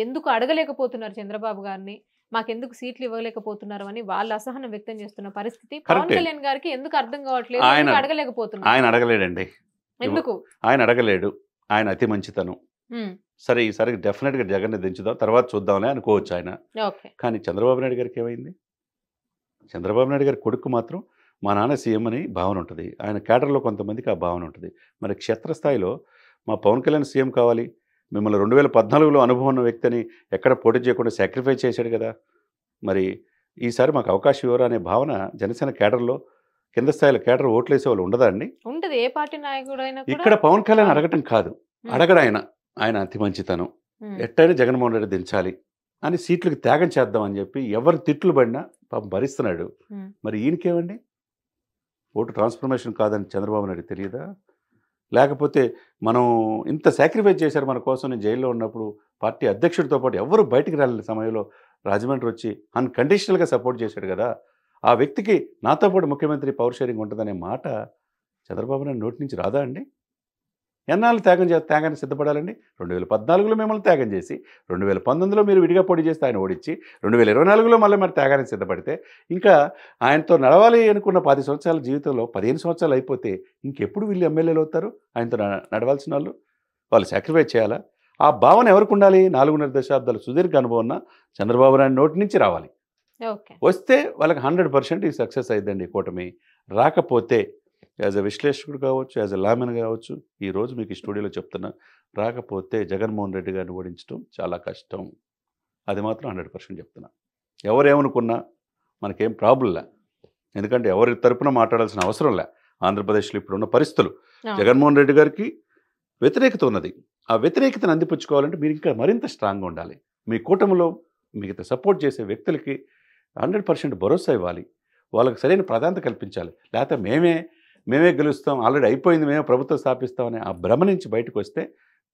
ఎందుకు అడగలేకపోతున్నారు చంద్రబాబు గారిని, మాకెందుకు సీట్లు ఇవ్వలేకపోతున్నారు అని వాళ్ళు అసహనం వ్యక్తం చేస్తున్న పరిస్థితి పవన్ కరెక్టే. కళ్యాణ్ గారికి ఎందుకు అర్థం కావట్లేదు, ఆయన ఎందుకు అడగలేకపోతున్నారు, ఆయన అడగలేడండి. ఎందుకు? ఆయన అడగలేడు. ఆయన అతి మంచితనం. ఉమ్, సరే ఈసారి డెఫినెట్గా జగన్ని దించుదాం, తర్వాత చూద్దాంలే అనుకోవచ్చు ఆయన. ఓకే. కానీ చంద్రబాబు నాయుడు గారికి ఏమైంది? చంద్రబాబు నాయుడు గారి కొడుకు మాత్రం మా నాన్న సీఎం అని భావన ఉంటుంది. ఆయన కేడర్లో కొంతమందికి ఆ భావన ఉంటుంది. మరి క్షేత్రస్థాయిలో మా పవన్ కళ్యాణ్ సీఎం కావాలి, మిమ్మల్ని 2014లో అనుభవం ఉన్న వ్యక్తిని ఎక్కడ పోటీ చేయకుండా సాక్రిఫైస్ చేశాడు కదా, మరి ఈసారి మాకు అవకాశం ఇవ్వరా అనే భావన జనసేన కేడర్లో కింద స్థాయిలో కేడర్ ఓట్లేసే వాళ్ళు ఉండదా అండి? ఉంటది. ఏ పార్టీ నాయకుడైనా కూడా. ఇక్కడ పవన్ కళ్యాణ్ అవును. అడగటం కాదు, ఉమ్, అడగడు ఆయన. ఆయన అతి మంచితనం. ఉమ్, ఎట్టయినా జగన్మోహన్ రెడ్డి దించాలి అని సీట్లకు త్యాగం చేద్దామని చెప్పి ఎవరు తిట్లు పడినా పాపం భరిస్తున్నాడు. ఉమ్, మరి ఈయనకేమండి? ఓటు ట్రాన్స్ఫర్మేషన్ కాదని చంద్రబాబు నాయుడు తెలియదా? లేకపోతే మనం ఇంత సాక్రిఫైస్ చేశారు మన కోసం, నేను జైల్లో ఉన్నప్పుడు పార్టీ అధ్యక్షుడితో పాటు ఎవరు బయటికి రాలేని సమయంలో రాజమండ్రి వచ్చి అన్‌కండిషనల్‌గా సపోర్ట్ చేశాడు కదా! ఆ వ్యక్తికి నాతో పాటు ముఖ్యమంత్రి పవర్ షేరింగ్ ఉంటదనే మాట చంద్రబాబు నాయుడు నోటి నుంచి రాదా అండి? ఎన్నాళ్ళు త్యాగానికి సిద్ధపడాలండి? 2014లో మిమ్మల్ని త్యాగం చేసి, 2019లో మీరు విడిగా పోటీ చేస్తే ఆయన ఓడించి, 2024లో మళ్ళీ మరి త్యాగానికి సిద్ధపడితే, ఇంకా ఆయనతో నడవాలి అనుకున్న 10 సంవత్సరాల జీవితంలో 15 సంవత్సరాలు అయిపోతే ఇంకెప్పుడు వీళ్ళు ఎమ్మెల్యేలు అవుతారు? ఆయనతో నడవాల్సిన వాళ్ళు? వాళ్ళు సాక్రిఫైస్ చేయాలా? ఆ భావన ఎవరికి ఉండాలి? 4.5 దశాబ్దాల సుదీర్ఘ అనుభవం ఉన్న చంద్రబాబు నాయుడు నోటి నుంచి రావాలి. ఓకే. వస్తే వాళ్ళకి 100% ఈ సక్సెస్ అయిద్దండి ఈ కూటమి. రాకపోతే యాజ్ ఎ విశ్లేషకుడు కావచ్చు, యాజ్ ఎ లామెన్ కావచ్చు, ఈరోజు మీకు ఈ స్టూడియోలో చెప్తున్నా, రాకపోతే జగన్మోహన్ రెడ్డి గారిని ఓడించడం చాలా కష్టం. అది మాత్రం 100% చెప్తున్నా. ఎవరేమనుకున్నా మనకేం ప్రాబ్లం లే. ఎందుకంటే ఎవరి తరపున మాట్లాడాల్సిన అవసరం లే. ఆంధ్రప్రదేశ్లో ఇప్పుడున్న పరిస్థితులు జగన్మోహన్ రెడ్డి గారికి వ్యతిరేకత ఉన్నది. ఆ వ్యతిరేకతను అందిపుచ్చుకోవాలంటే మీరు ఇంకా మరింత స్ట్రాంగ్గా ఉండాలి. మీ కూటమిలో మిగతా సపోర్ట్ చేసే వ్యక్తులకి 100% భరోసా ఇవ్వాలి. వాళ్ళకి సరైన ప్రాధాన్యత కల్పించాలి. లేకపోతే మేమే గెలుస్తాం, ఆల్రెడీ అయిపోయింది, మేమే ప్రభుత్వం స్థాపిస్తామని ఆ భ్రమ నుంచి బయటకు వస్తే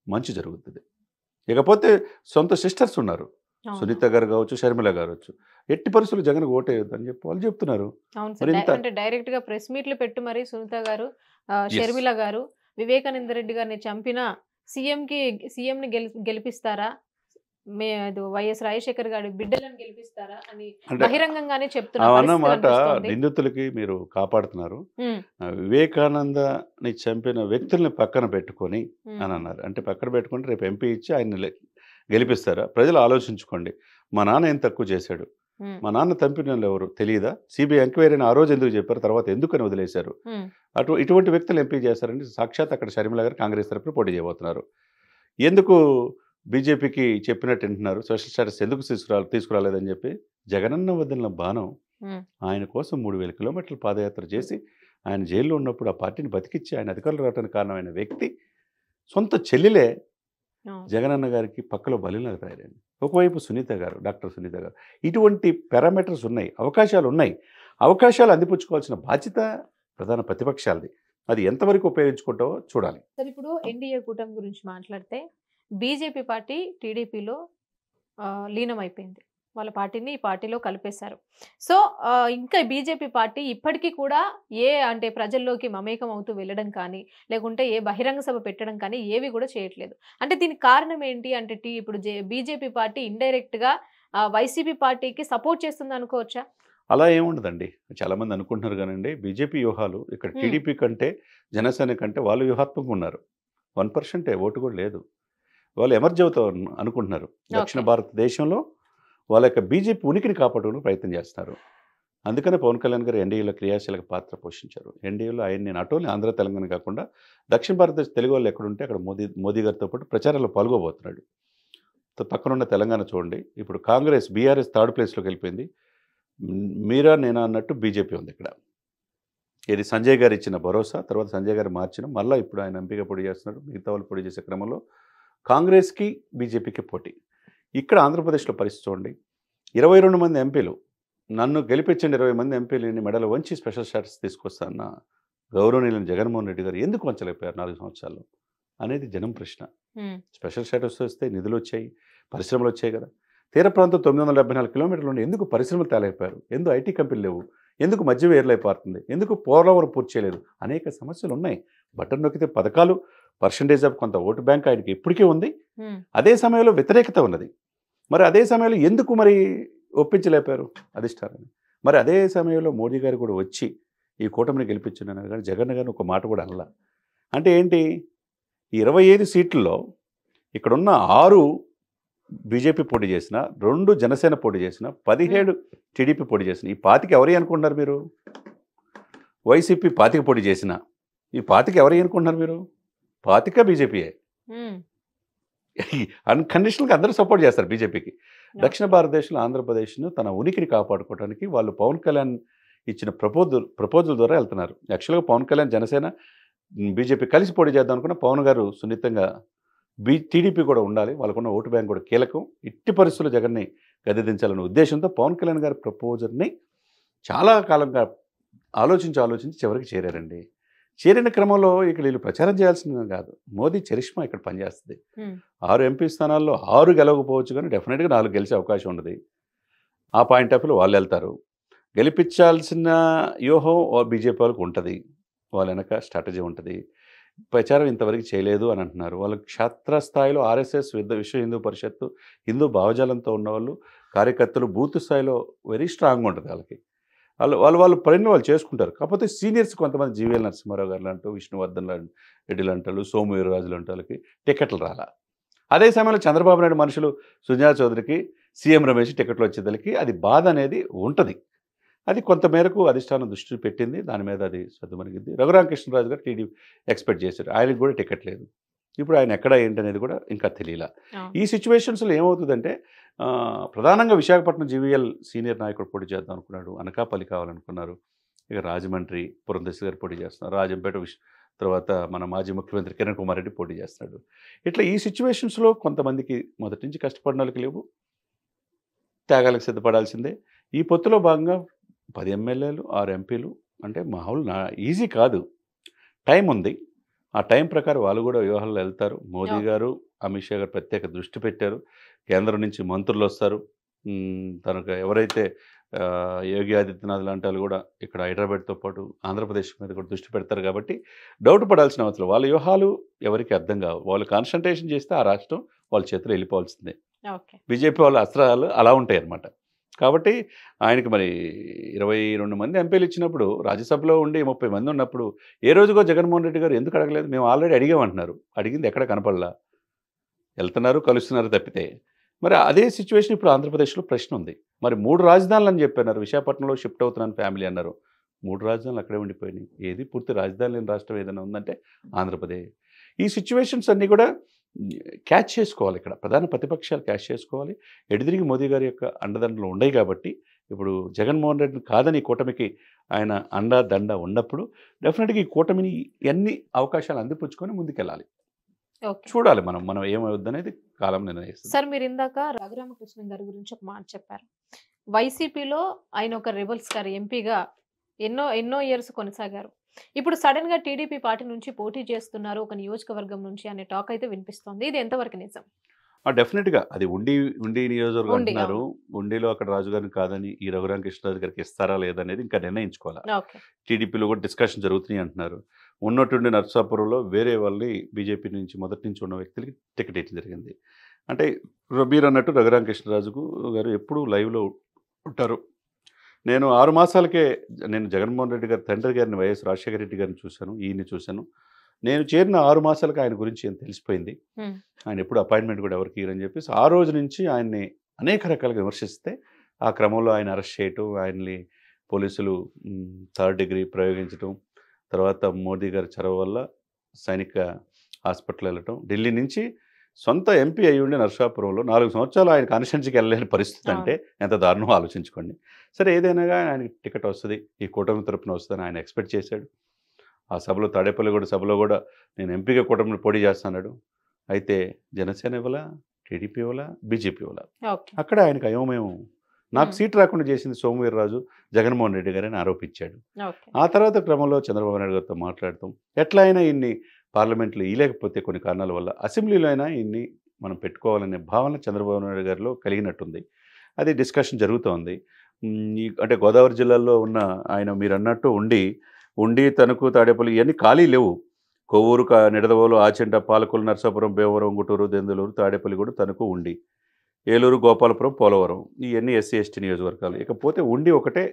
మంచి జరుగుతుంది. ఇకపోతే సొంత సిస్టర్స్ ఉన్నారు, సునీత గారు కావచ్చు, షర్మిల గారు కావచ్చు, ఎట్టి పరిస్థితులు జగన్కి ఓటేయొద్దని చెప్పి వాళ్ళు చెప్తున్నారు. అవును సార్. అంటే డైరెక్ట్ గా ప్రెస్ మీట్లు పెట్టి మరి సునీత గారు, షర్మిల గారు వివేకానంద రెడ్డి గారిని చంపిన సీఎంని గెలిపిస్తారా, వైఎస్ రాజశేఖర్ గారి బిడ్డలను గెలిపిస్తారా అని బహిరంగంగానే చెప్తున్నారు. అన్నమాట నిందితులకి మీరు కాపాడుతున్నారు. వివేకానందని చంపిన వ్యక్తుల్ని పక్కన పెట్టుకొని అని అన్నారు. అంటే పక్కన పెట్టుకుంటే రేపు ఎంపీ ఇచ్చి ఆయన గెలిపిస్తారా? ప్రజలు ఆలోచించుకోండి. మా నాన్న ఏం తక్కువ చేశాడు? మా నాన్న చంపిన వాళ్ళు ఎవరు తెలియదా? సిబిఐ ఎంక్వైరీని ఆ రోజు ఎందుకు చెప్పారు, తర్వాత ఎందుకని వదిలేశారు? ఇటువంటి వ్యక్తులు ఎంపీ చేస్తారంటే సాక్షాత్ అక్కడ షర్మిల గారు కాంగ్రెస్ తరపున పోటీ చేయబోతున్నారు. ఎందుకు బీజేపీకి చెప్పినట్టు వింటున్నారు? స్పెషల్ స్టేటస్ ఎందుకు తీసుకురాలేదని చెప్పి జగనన్న వదిలిన బాణం ఆయన కోసం 3000 కిలోమీటర్లు పాదయాత్ర చేసి ఆయన జైల్లో ఉన్నప్పుడు ఆ పార్టీని బతికిచ్చి ఆయన అధికారులు రావడానికి కారణమైన వ్యక్తి సొంత చెల్లెలే జగనన్న గారికి పక్కలో బలిలాగా తయారైంది. ఒకవైపు సునీత గారు, డాక్టర్ సునీత గారు, ఇటువంటి పారామీటర్స్ ఉన్నాయి, అవకాశాలు ఉన్నాయి. అవకాశాలు అందిపుచ్చుకోవాల్సిన బాధ్యత ప్రధాన ప్రతిపక్షాలది. అది ఎంతవరకు ఉపయోగించుకుంటావో చూడాలి. సార్, ఇప్పుడు ఎన్డీఏ కూటమి గురించి మాట్లాడితే బీజేపీ పార్టీ టీడీపీలో లీనమైపోయింది. వాళ్ళ పార్టీని ఈ పార్టీలో కలిపేశారు. సో ఇంకా బీజేపీ పార్టీ ఇప్పటికీ కూడా అంటే ప్రజల్లోకి మమేకం అవుతూ వెళ్ళడం కానీ, లేకుంటే ఏ బహిరంగ సభ పెట్టడం కానీ ఏవి కూడా చేయట్లేదు. అంటే దీనికి కారణం ఏంటి అంటే ఇప్పుడు బీజేపీ పార్టీ ఇండైరెక్ట్గా వైసీపీ పార్టీకి సపోర్ట్ చేస్తుంది అనుకోవచ్చా? అలా ఏముండదండి. చాలామంది అనుకుంటున్నారు కానండి, బీజేపీ వ్యూహాలు ఇక్కడ టీడీపీ కంటే జనసేన కంటే వాళ్ళు వ్యూహాత్మకంగా ఉన్నారు. 1% ఓటు కూడా లేదు. వాళ్ళు ఎమర్జ్ అవుతారు అనుకుంటున్నారు. దక్షిణ భారతదేశంలో వాళ్ళ యొక్క బీజేపీ ఉనికిని కాపాడడానికి ప్రయత్నం చేస్తున్నారు. అందుకనే పవన్ కళ్యాణ్ గారు ఎన్డీఏలో క్రియాశీలక పాత్ర పోషించారు. ఎన్డీఏలో ఆయన్ని నాట్ ఓన్లీ ఆంధ్ర తెలంగాణ కాకుండా దక్షిణ భారతదేశ తెలుగు వాళ్ళు ఎక్కడుంటే అక్కడ మోదీ గారితో పాటు ప్రచారంలో పాల్గొబోతున్నాడు. పక్కనున్న తెలంగాణ చూడండి, ఇప్పుడు కాంగ్రెస్ బీఆర్ఎస్ 3rd ప్లేస్లోకి వెళ్ళిపోయింది. మీరా నేనా అన్నట్టు బీజేపీ ఉంది ఇక్కడ. ఇది సంజయ్ గారు ఇచ్చిన భరోసా, తర్వాత సంజయ్ గారు మార్చిన, మళ్ళీ ఇప్పుడు ఆయన ఎంపీగా పోటీ చేస్తున్నారు. మిగతా వాళ్ళు పోటీ చేసే క్రమంలో కాంగ్రెస్కి బీజేపీకి పోటీ. ఇక్కడ ఆంధ్రప్రదేశ్లో పరిస్థితి చూడండి, 22 మంది ఎంపీలు, నన్ను గెలిపించండి 20 మంది ఎంపీలని మెడలు వంచి స్పెషల్ స్టేటస్ తీసుకొస్తాన్న గౌరవనీయులైన జగన్మోహన్ రెడ్డి గారు ఎందుకు వంచలేకపోయారు 4 సంవత్సరాల్లో అనేది జనం ప్రశ్న. స్పెషల్ స్టేటస్ వస్తే నిధులు వచ్చాయి, పరిశ్రమలు వచ్చాయి కదా. తీర ప్రాంతం 974 కిలోమీటర్లు ఉండి ఎందుకు పరిశ్రమలు తేలేకపోయారు? ఎందుకు ఐటీ కంపెనీలు లేవు? ఎందుకు మధ్య వేర్లైపోతుంది? ఎందుకు పోలవరం పూర్తి చేయలేదు? అనేక సమస్యలు ఉన్నాయి. బటన్ నొక్కితే పథకాలు, పర్సంటేజ్ ఆఫ్ కొంత ఓటు బ్యాంక్ ఆయనకి ఇప్పటికీ ఉంది. అదే సమయంలో వ్యతిరేకత ఉన్నది. మరి అదే సమయంలో ఎందుకు మరి ఒప్పించలేపారు అధిష్టానాన్ని? మరి అదే సమయంలో మోడీ గారు కూడా వచ్చి ఈ కూటమిని గెలిపించున్నారు కానీ జగన్ గారిని ఒక మాట కూడా అనలా. అంటే ఏంటి? ఈ 25 సీట్లలో ఇక్కడున్న 6 బీజేపీ పోటీ చేసిన, 2 జనసేన పోటీ చేసిన, 17 టీడీపీ పోటీ చేసిన. ఈ 25 ఎవరి అనుకుంటున్నారు మీరు? వైసీపీ 25 పోటీ చేసిన ఈ 25 ఎవరి అనుకుంటున్నారు మీరు? 25 బీజేపీయే. అన్కండిషనల్గా అందరూ సపోర్ట్ చేస్తారు బీజేపీకి. దక్షిణ భారతదేశంలో ఆంధ్రప్రదేశ్ను తన ఉనికిని కాపాడుకోవడానికి వాళ్ళు పవన్ కళ్యాణ్ ఇచ్చిన ప్రపోజల్ ద్వారా వెళ్తున్నారు. యాక్చువల్గా పవన్ కళ్యాణ్ జనసేన బీజేపీ కలిసి పోటీ చేద్దాం అనుకున్న పవన్ గారు సున్నితంగా టీడీపీ కూడా ఉండాలి, వాళ్ళకున్న ఓటు బ్యాంక్ కూడా కీలకం, ఇట్టి పరిస్థితుల్లో జగన్ని గద్దెదించాలనే ఉద్దేశంతో పవన్ కళ్యాణ్ గారి ప్రపోజల్ని చాలా కాలంగా ఆలోచించి చివరికి చేరారండి. చేరిన క్రమంలో ఇక్కడ వీళ్ళు ప్రచారం చేయాల్సింది కాదు, మోదీ చరిష్మా ఇక్కడ పనిచేస్తుంది. 6 ఎంపీ స్థానాల్లో 6 గెలవకపోవచ్చు, కానీ డెఫినెట్గా 4 గెలిచే అవకాశం ఉన్నది. ఆ పాయింట్ ఆఫ్ వ్యూలో వాళ్ళు వెళ్తారు. గెలిపించాల్సిన వ్యూహం బీజేపీ వాళ్ళకు ఉంటుంది, వాళ్ళ వెనక స్ట్రాటజీ ఉంటుంది. ప్రచారం ఇంతవరకు చేయలేదు అని అంటున్నారు. వాళ్ళు క్షేత్రస్థాయిలో ఆర్ఎస్ఎస్, విశ్వ హిందూ పరిషత్తు, హిందూ భావజాలంతో ఉన్నవాళ్ళు, కార్యకర్తలు బూత్ స్థాయిలో వెరీ స్ట్రాంగ్గా ఉంటుంది వాళ్ళకి. వాళ్ళు పనిని వాళ్ళు చేసుకుంటారు. కాకపోతే సీనియర్స్ కొంతమంది జీవీఎల్ నరసింహారావు గారు లాంటి, విష్ణువర్ధన్ రెడ్డి లాంటి వాళ్ళు, సోము వీర్రాజు లాంటి వాళ్ళకి టికెట్లు రాలా. అదే సమయంలో చంద్రబాబు నాయుడు మనుషులు సుజనా చౌదరికి, సీఎం రమేష్ టికెట్లు వచ్చేదలికి అది బాధ అనేది ఉంటుంది. అది కొంతమేరకు అధిష్టానం దృష్టి పెట్టింది, దాని మీద అది సద్దుమణిగింది. రఘురామకృష్ణరాజు గారు టీడీపీ ఎక్స్పెక్ట్ చేశారు, ఆయనకు కూడా టికెట్ లేదు. ఇప్పుడు ఆయన ఎక్కడ ఏంటనేది కూడా ఇంకా తెలియలా. ఈ సిచ్యువేషన్స్లో ఏమవుతుందంటే ప్రధానంగా విశాఖపట్నం జీవీఎల్ సీనియర్ నాయకుడు పోటీ చేద్దాం అనుకున్నాడు, అనకాపల్లి కావాలనుకున్నారు. ఇక రాజమండ్రి పురంధేశ్వరి గారు పోటీ చేస్తున్నారు, రాజంపేట తర్వాత మన మాజీ ముఖ్యమంత్రి కిరణ్ కుమార్ రెడ్డి పోటీ చేస్తున్నాడు. ఇట్లా ఈ సిచ్యువేషన్స్లో కొంతమందికి మొదటి నుంచి కష్టపడిన వాళ్ళకి లేవు, త్యాగాలకు సిద్ధపడాల్సిందే. ఈ పొత్తులో భాగంగా 10 ఎమ్మెల్యేలు 6 ఎంపీలు అంటే మామూలు ఈజీ కాదు, టైం ఉంది. ఆ టైం ప్రకారం వాళ్ళు కూడా వ్యూహాల్లో వెళ్తారు. మోదీ గారు, అమిత్ షా గారు ప్రత్యేక దృష్టి పెట్టారు. కేంద్రం నుంచి మంత్రులు వస్తారు. తనకు ఎవరైతే యోగి ఆదిత్యనాథ్ లాంటి వాళ్ళు కూడా ఇక్కడ హైదరాబాద్తో పాటు ఆంధ్రప్రదేశ్ మీద కూడా దృష్టి పెడతారు. కాబట్టి డౌట్ పడాల్సిన అవసరం, వాళ్ళ వ్యూహాలు ఎవరికి అర్థం కావు. వాళ్ళు కాన్సన్ట్రేషన్ చేస్తే ఆ రాష్ట్రం వాళ్ళ చేతిలో వెళ్ళిపోవాల్సిందే. బీజేపీ వాళ్ళ అస్త్రాలు అలా ఉంటాయి అన్నమాట. కాబట్టి ఆయనకి మరి 22 మంది ఎంపీలు ఇచ్చినప్పుడు, రాజ్యసభలో ఉండి 30 మంది ఉన్నప్పుడు ఏ రోజుకో జగన్మోహన్ రెడ్డి గారు ఎందుకు అడగలేదు? మేము ఆల్రెడీ అడిగామంటున్నారు. అడిగింది ఎక్కడ కనపడలా, వెళ్తున్నారు కలుస్తున్నారు తప్పితే. మరి అదే సిచ్యువేషన్ ఇప్పుడు ఆంధ్రప్రదేశ్లో ప్రశ్న ఉంది. మరి 3 రాజధానులు అని చెప్పన్నారు, విశాఖపట్నంలో షిఫ్ట్ అవుతున్నాను ఫ్యామిలీ అన్నారు. 3 రాజధానులు అక్కడే ఉండిపోయినాయి. ఏది పూర్తి రాజధాని లేని రాష్ట్రం ఏదైనా ఉందంటే ఆంధ్రప్రదేశ్. ఈ సిచ్యువేషన్స్ అన్నీ కూడా క్యాచ్ చేసుకోవాలి. ఇక్కడ ప్రధాన ప్రతిపక్షాలు క్యాచ్ చేసుకోవాలి. ఎడిదిరిగి మోదీ గారి యొక్క అండదండలు ఉన్నాయి కాబట్టి ఇప్పుడు జగన్మోహన్ రెడ్డిని కాదని కూటమికి ఆయన అండ ఉన్నప్పుడు డెఫినెట్గా ఈ కూటమిని ఎన్ని అవకాశాలు అందిపుచ్చుకొని ముందుకెళ్ళాలి. చూడాలి మనం ఏమవుద్దనేది కాలం నిర్ణయిస్తుంది. సార్, మీరు ఇందాక రఘురామకృష్ణన్ గారి గురించి ఒక మాట చెప్పారు. వైసీపీలో ఆయన ఒక రెబల్స్ గారు ఎంపీగా ఎన్నో ఇయర్స్ కొనసాగారు. ఇప్పుడు సడన్ గా టీడీపీ పార్టీ నుంచి పోటీ చేస్తున్నారు ఒక నియోజకవర్గం నుంచి అనే టాక్ అయితే వినిపిస్తోంది. ఇది ఎంతవరకు నిజం? డెఫినెట్గా అది ఉండి నియోజకవర్గం అంటున్నారు. ఉండిలో అక్కడ రాజు గారిని కాదని ఈ రఘురామకృష్ణరాజు గారికి ఇస్తారా లేదనేది ఇంకా నిర్ణయించుకోవాలి. టీడీపీలో కూడా డిస్కషన్ జరుగుతున్నాయి అంటున్నారు. ఉన్నట్టుండి నర్సాపురంలో వేరే వాళ్ళని బీజేపీ నుంచి మొదటి నుంచి ఉన్న వ్యక్తులకి టికెట్ ఇవ్వడం జరిగింది. అంటే మీరు అన్నట్టు రఘురామకృష్ణరాజు గారు ఎప్పుడు లైవ్లో ఉంటారు. నేను 6 మాసాలకే నేను జగన్మోహన్ రెడ్డి గారి తండ్రి గారిని, వైఎస్ రాజశేఖర రెడ్డి గారిని చూశాను, ఈయన్ని చూశాను. నేను చేరిన 6 మాసాలకు ఆయన గురించి ఏం తెలిసిపోయింది. ఆయన ఎప్పుడు అపాయింట్మెంట్ కూడా ఎవరికి ఇవ్వరని చెప్పేసి ఆ రోజు నుంచి ఆయన్ని అనేక రకాలుగా విమర్శిస్తే ఆ క్రమంలో ఆయన అరెస్ట్ చేయటం, ఆయన్ని పోలీసులు 3rd డిగ్రీ ప్రయోగించడం, తర్వాత మోదీ గారి చొరవ వల్ల సైనిక హాస్పిటల్ వెళ్ళటం, ఢిల్లీ నుంచి సొంత ఎంపీ అయ్యి ఉండి నర్సాపురంలో 4 సంవత్సరాలు ఆయన కాన్స్టిట్యున్సీకి వెళ్ళలేని పరిస్థితి అంటే ఎంత దారుణం ఆలోచించుకోండి. సరే, ఏదైనా కానీ ఆయనకి టికెట్ వస్తుంది, ఈ కూటమి తరపున వస్తుందని ఆయన ఎక్స్పెక్ట్ చేశాడు. ఆ సభలో తాడేపల్లిగూడ సభలో కూడా నేను ఎంపీగా కూటమిని పోటీ చేస్తున్నాడు. అయితే జనసేన ఇవ్వాల, టీడీపీ ఇవ్వాల, బీజేపీ ఇవ్వాల. అక్కడ ఆయనకు అయోమయం. నాకు సీట్ రాకుండా చేసింది సోము వీర్రాజు, జగన్మోహన్ రెడ్డి గారని ఆరోపించాడు. ఆ తర్వాత క్రమంలో చంద్రబాబు నాయుడు గారితో మాట్లాడతాం, ఎట్లా అయినా ఇన్ని పార్లమెంట్లో ఇవ్వలేకపోతే కొన్ని కారణాల వల్ల అసెంబ్లీలో అయినా ఇన్ని మనం పెట్టుకోవాలనే భావన చంద్రబాబు నాయుడు గారిలో కలిగినట్టుంది. అది డిస్కషన్ జరుగుతోంది. అంటే గోదావరి జిల్లాలో ఉన్న ఆయన మీరు అన్నట్టు ఉండి తణుకు, తాడేపల్లి ఇవన్నీ ఖాళీ లేవు. కొవ్వూరు, నిడదవోలు, ఆచెంట, పాలకొల్లు, నర్సాపురం, భీమవరం, గుంటూరు, దెందులూరు, తాడేపల్లి కూడా తణుకు, ఉండి, ఏలూరు, గోపాలపురం, పోలవరం ఇవన్నీ ఎస్సీ ఎస్టీ నియోజకవర్గాలు. ఇకపోతే ఉండి ఒకటే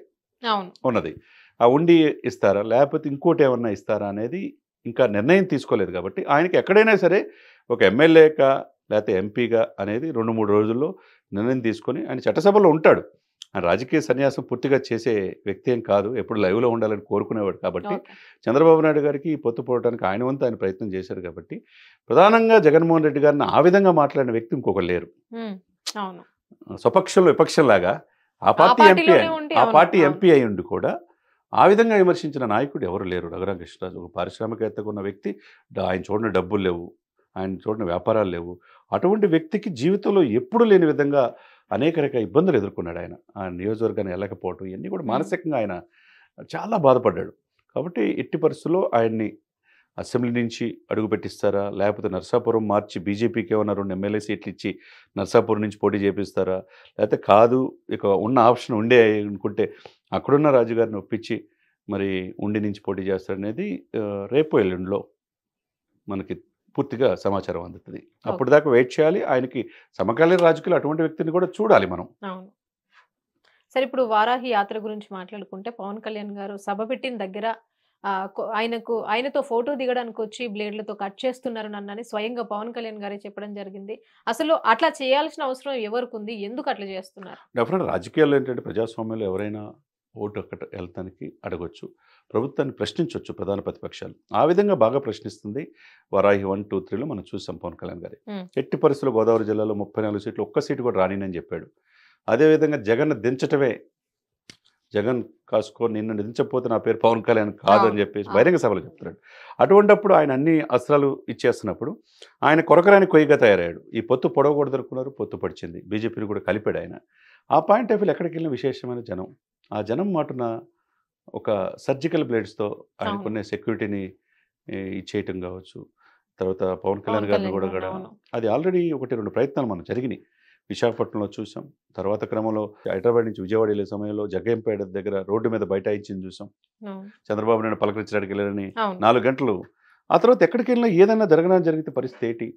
ఉన్నది. ఆ ఉండి ఇస్తారా లేకపోతే ఇంకోటి ఏమన్నా ఇస్తారా అనేది ఇంకా నిర్ణయం తీసుకోలేదు. కాబట్టి ఆయనకి ఎక్కడైనా సరే ఒక ఎమ్మెల్యేగా లేకపోతే ఎంపీగా అనేది 2-3 రోజుల్లో నిర్ణయం తీసుకొని ఆయన చట్టసభలో ఉంటాడు. ఆయన రాజకీయ సన్యాసం పూర్తిగా చేసే వ్యక్తి ఏం కాదు, ఎప్పుడు లైవ్లో ఉండాలని కోరుకునేవాడు. కాబట్టి చంద్రబాబు నాయుడు గారికి పొత్తు పోవడానికి ఆయన వంతు ఆయన ప్రయత్నం చేశారు. కాబట్టి ప్రధానంగా జగన్మోహన్ రెడ్డి గారిని ఆ విధంగా మాట్లాడిన వ్యక్తి ఇంకొకరు లేరు. స్వపక్షంలో విపక్షంలాగా ఆ పార్టీ ఎంపీ అయి ఉండి కూడా ఆ విధంగా విమర్శించిన నాయకుడు ఎవరు లేరు. రఘురామకృష్ణరాజు ఒక పారిశ్రామికవేత్తగా ఉన్న వ్యక్తి, ఆయన చూడని డబ్బులు లేవు, ఆయన చూడని వ్యాపారాలు లేవు. అటువంటి వ్యక్తికి జీవితంలో ఎప్పుడు లేని విధంగా అనేక రకాల ఇబ్బందులు ఎదుర్కొన్నాడు. ఆయన ఆ నియోజకవర్గాన్ని వెళ్ళకపోవటం ఇవన్నీ కూడా మానసికంగా ఆయన చాలా బాధపడ్డాడు. కాబట్టి ఎట్టి పరిస్థితుల్లో ఆయన్ని అసెంబ్లీ నుంచి అడుగు పెట్టిస్తారా? లేకపోతే నరసాపురం మార్చి బీజేపీకి ఏమన్నా 2 ఎమ్మెల్యే సీట్లు ఇచ్చి నరసాపురం నుంచి పోటీ చేపిస్తారా? లేకపోతే కాదు ఇక ఉన్న ఆప్షన్ ఉండే అనుకుంటే అక్కడున్న రాజుగారిని ఒప్పించి మరి ఉండి నుంచి పోటీ చేస్తారనేది రేపో ఎల్లుండిలో మనకి పూర్తిగా సమాచారం అందుతది. ఓకే. అప్పటిదాకా వెయిట్ చేయాలి. ఆయనకి సమకాలీన రాజకీయాలు అటువంటి వ్యక్తిని కూడా చూడాలి మనం. అవును. సరే ఇప్పుడు వారాహి యాత్ర గురించి మాట్లాడుకుంటే పవన్ కళ్యాణ్ గారు సభ పెట్టిన దగ్గర ఆయనతో ఫోటో దిగడానికి వచ్చి బ్లేడ్లతో కట్ చేస్తున్నారు నన్నని స్వయంగా పవన్ కళ్యాణ్ గారే చెప్పడం జరిగింది. అసలు అట్లా చేయాల్సిన అవసరం ఎవరికి ఉంది? ఎందుకు అట్లా చేస్తున్నారు? డెఫినెట్ రాజకీయాల్లో ఏంటంటే ప్రజాస్వామ్యంలో ఎవరైనా ఓటు అక్కడ వెళ్తానికి అడగొచ్చు. ప్రభుత్వాన్ని ప్రశ్నించొచ్చు ప్రధాన ప్రతిపక్షాలు. ఆ విధంగా బాగా ప్రశ్నిస్తుంది వారాహి 1, 2, 3లో మనం చూసాం పవన్ కళ్యాణ్ గారి. ఎట్టి పరిస్థితుల్లో గోదావరి జిల్లాలో 34 సీట్లు ఒక్క సీటు కూడా రానినని చెప్పాడు. అదేవిధంగా జగన్ దించటమే జగన్ కాసుకో నిన్ను దించకపోతే నా పేరు పవన్ కళ్యాణ్ కాదని చెప్పేసి బహిరంగ సభలో చెప్తున్నాడు. అటువంటప్పుడు ఆయన అన్ని అస్త్రాలు ఇచ్చేస్తున్నప్పుడు ఆయన కొరకరాని కొయ్యగా తయారయ్యాడు. ఈ పొత్తు పొడవకూడదనుకున్నారు, పొత్తు పడిచింది. బీజేపీని కూడా కలిపాడు ఆయన. ఆ పాయింట్ ఆఫ్ వ్యూ ఎక్కడికి వెళ్ళిన విశేషమైన జనం. ఆ జనం మాటున ఒక సర్జికల్ బ్లేడ్స్తో ఆయనకున్న సెక్యూరిటీని ఇచ్చేయటం కావచ్చు. తర్వాత పవన్ కళ్యాణ్ గారిని కూడా అది ఆల్రెడీ 1-2 ప్రయత్నాలు మనం జరిగినాయి. విశాఖపట్నంలో చూసాం. తర్వాత క్రమంలో హైదరాబాద్ నుంచి విజయవాడ వెళ్ళే సమయంలో జగ్గంపేట దగ్గర రోడ్డు మీద బైఠాయించింది చూసాం. చంద్రబాబు నాయుడు పలకరించడానికి వెళ్ళారని 4 గంటలు. ఆ తర్వాత ఎక్కడికి వెళ్ళినా ఏదైనా జరిగితే పరిస్థితి ఏంటి?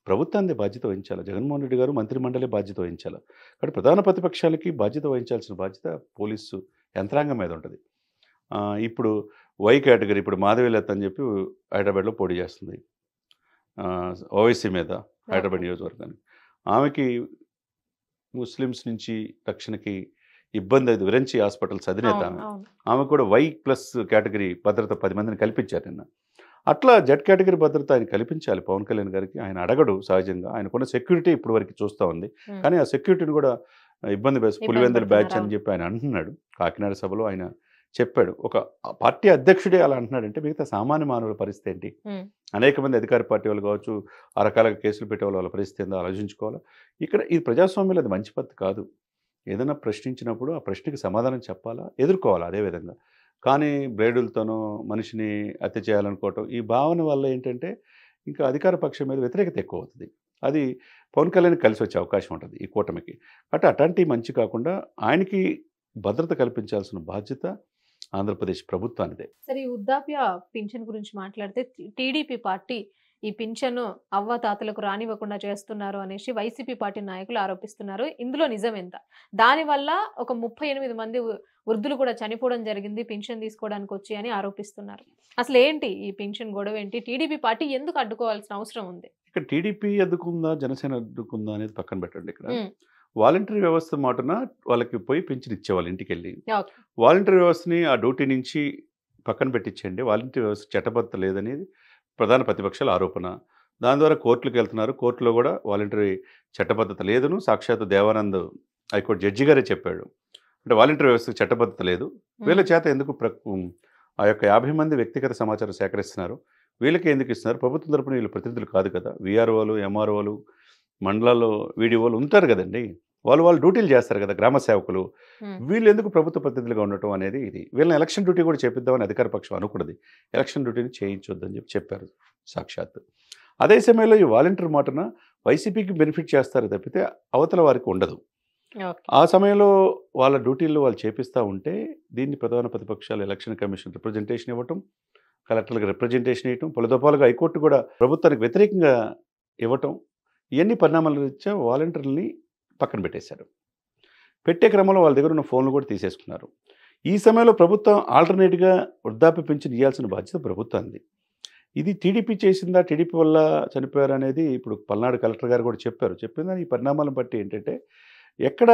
ప్రభుత్వాన్ని బాధ్యత వహించాలి. జగన్మోహన్ రెడ్డి గారు మంత్రిమండలి బాధ్యత వహించాలి. కాబట్టి ప్రధాన ప్రతిపక్షాలకి బాధ్యత వహించాల్సిన బాధ్యత పోలీసు యంత్రాంగం మీద ఉంటుంది. ఇప్పుడు వై కేటగిరీ ఇప్పుడు మాధవీలత అని చెప్పి హైదరాబాద్లో పోటీ చేస్తుంది ఓవైసీ మీద హైదరాబాద్ నియోజకవర్గానికి. ఆమెకి ముస్లిమ్స్ నుంచి రక్షణకి ఇబ్బంది అది విరంచి హాస్పిటల్స్ అధినేత ఆమె కూడా వై+ కేటగిరీ భద్రత 10 మందిని కల్పించారు నిన్న. అట్లా జెడ్ కేటగిరీ భద్రత ఆయన కల్పించాలి పవన్ కళ్యాణ్ గారికి. ఆయన అడగడు సహజంగా. ఆయనకున్న సెక్యూరిటీ ఇప్పుడు వరకు చూస్తూ ఉంది. కానీ ఆ సెక్యూరిటీని కూడా ఇబ్బంది పులివెందుల బ్యాచ్ అని చెప్పి ఆయన అంటున్నాడు. కాకినాడ సభలో ఆయన చెప్పాడు. ఒక పార్టీ అధ్యక్షుడే అలా అంటున్నాడంటే మిగతా సామాన్య మానవుల పరిస్థితి ఏంటి? అనేక మంది అధికార పార్టీ వాళ్ళు కావచ్చు, ఆ రకాలుగా కేసులు పెట్టే వాళ్ళ పరిస్థితి ఏందో ఆలోచించుకోవాలి. ఇక్కడ ఈ ప్రజాస్వామ్యంలో అది మంచి పద్ధతి కాదు. ఏదైనా ప్రశ్నించినప్పుడు ఆ ప్రశ్నకి సమాధానం చెప్పాలా, ఎదుర్కోవాలి అదేవిధంగా. కానీ బ్లేడులతోనో మనిషిని హత్య చేయాలనుకోవటం ఈ భావన వల్ల ఏంటంటే ఇంకా అధికార పక్షం మీద వ్యతిరేకత ఎక్కువ అవుతుంది. అది పవన్ కళ్యాణ్ కలిసి వచ్చే అవకాశం ఉంటుంది ఈ కూటమికి. అంటే అట్లాంటివి మంచి కాకుండా ఆయనకి భద్రత కల్పించాల్సిన బాధ్యత ఆంధ్రప్రదేశ్ ప్రభుత్వానిదే. సరే ఈ వృద్ధాప్య పింఛన్ గురించి మాట్లాడితే టీడీపీ పార్టీ ఈ పింఛను అవ్వాతాతలకు రానివ్వకుండా చేస్తున్నారు అనేసి వైసీపీ పార్టీ నాయకులు ఆరోపిస్తున్నారు. ఇందులో నిజం ఎంత? దానివల్ల ఒక 38 మంది వృద్ధులు కూడా చనిపోవడం జరిగింది పింఛన్ తీసుకోవడానికి వచ్చి అని ఆరోపిస్తున్నారు. అసలు ఏంటి ఈ పింఛన్ గొడవ ఏంటి? టీడీపీ పార్టీ ఎందుకు అడ్డుకోవాల్సిన అవసరం ఉంది? ఇక్కడ టీడీపీ అడ్డుకుందా, జనసేన అడ్డుకుందా అనేది పక్కన పెట్టండి. ఇక్కడ వాలంటరీ వ్యవస్థ మాటన వాళ్ళకి పోయి పింఛన్ ఇచ్చేవాళ్ళు ఇంటికి వెళ్ళి. వాలంటరీ వ్యవస్థని ఆ డ్యూటీ నుంచి పక్కన పెట్టించండి. వాలంటరీ వ్యవస్థ చట్టబద్ధత లేదనేది ప్రధాన ప్రతిపక్షాల ఆరోపణ. దాని ద్వారా కోర్టులకు వెళ్తున్నారు. కోర్టులో కూడా వాలంటరీ చట్టబద్ధత లేదును సాక్షాత్ దేవానంద్ హైకోర్టు జడ్జి గారే చెప్పాడు. అంటే వాలంటరీ వ్యవస్థకు చట్టబద్ధత లేదు. వీళ్ళ చేత ఎందుకు ఆ యొక్క 50 మంది వ్యక్తిగత సమాచారం సేకరిస్తున్నారు, వీళ్ళకి ఎందుకు ఇస్తున్నారు? ప్రభుత్వం తరపున వీళ్ళు ప్రతినిధులు కాదు కదా. వీఆర్ఓలు, ఎంఆర్ఓలు, మండలాల్లో వీడియోలు ఉంటారు కదండి. వాళ్ళు డ్యూటీలు చేస్తారు కదా, గ్రామ సేవకులు. వీళ్ళు ఎందుకు ప్రభుత్వ ప్రతినిధులుగా ఉండటం అనేది ఇది. వీళ్ళని ఎలక్షన్ డ్యూటీ కూడా చేపిద్దామని అధికార పక్షం అనుకున్నది. ఎలక్షన్ డ్యూటీని చేయించొద్దని చెప్పారు సాక్షాత్. అదే సమయంలో ఈ వాలంటీర్ మాటన వైసీపీకి బెనిఫిట్ చేస్తారు తప్పితే అవతల వారికి ఉండదు. ఆ సమయంలో వాళ్ళ డ్యూటీల్లో వాళ్ళు చేపిస్తూ ఉంటే దీన్ని ప్రధాన ప్రతిపక్షాలు ఎలక్షన్ కమిషన్ రిప్రజెంటేషన్ ఇవ్వటం, కలెక్టర్లకు రిప్రజెంటేషన్ ఇవ్వటం, పలుదఫాలుగా హైకోర్టు కూడా ప్రభుత్వానికి వ్యతిరేకంగా ఇవ్వటం, ఇవన్నీ పరిణామాల రీత్యా వాలంటీర్లని పక్కన పెట్టేశారు. పెట్టే క్రమంలో వాళ్ళ దగ్గర ఉన్న ఫోన్లు కూడా తీసేసుకున్నారు. ఈ సమయంలో ప్రభుత్వం ఆల్టర్నేట్గా వృద్ధాప్య పింఛన్ ఇవ్వాల్సిన బాధ్యత ప్రభుత్వానికి. ఇది టీడీపీ చేసిందా, టీడీపీ వల్ల చనిపోయారు అనేది ఇప్పుడు పల్నాడు కలెక్టర్ గారు కూడా చెప్పారు. చెప్పిందని ఈ పరిణామాలను బట్టి ఏంటంటే ఎక్కడ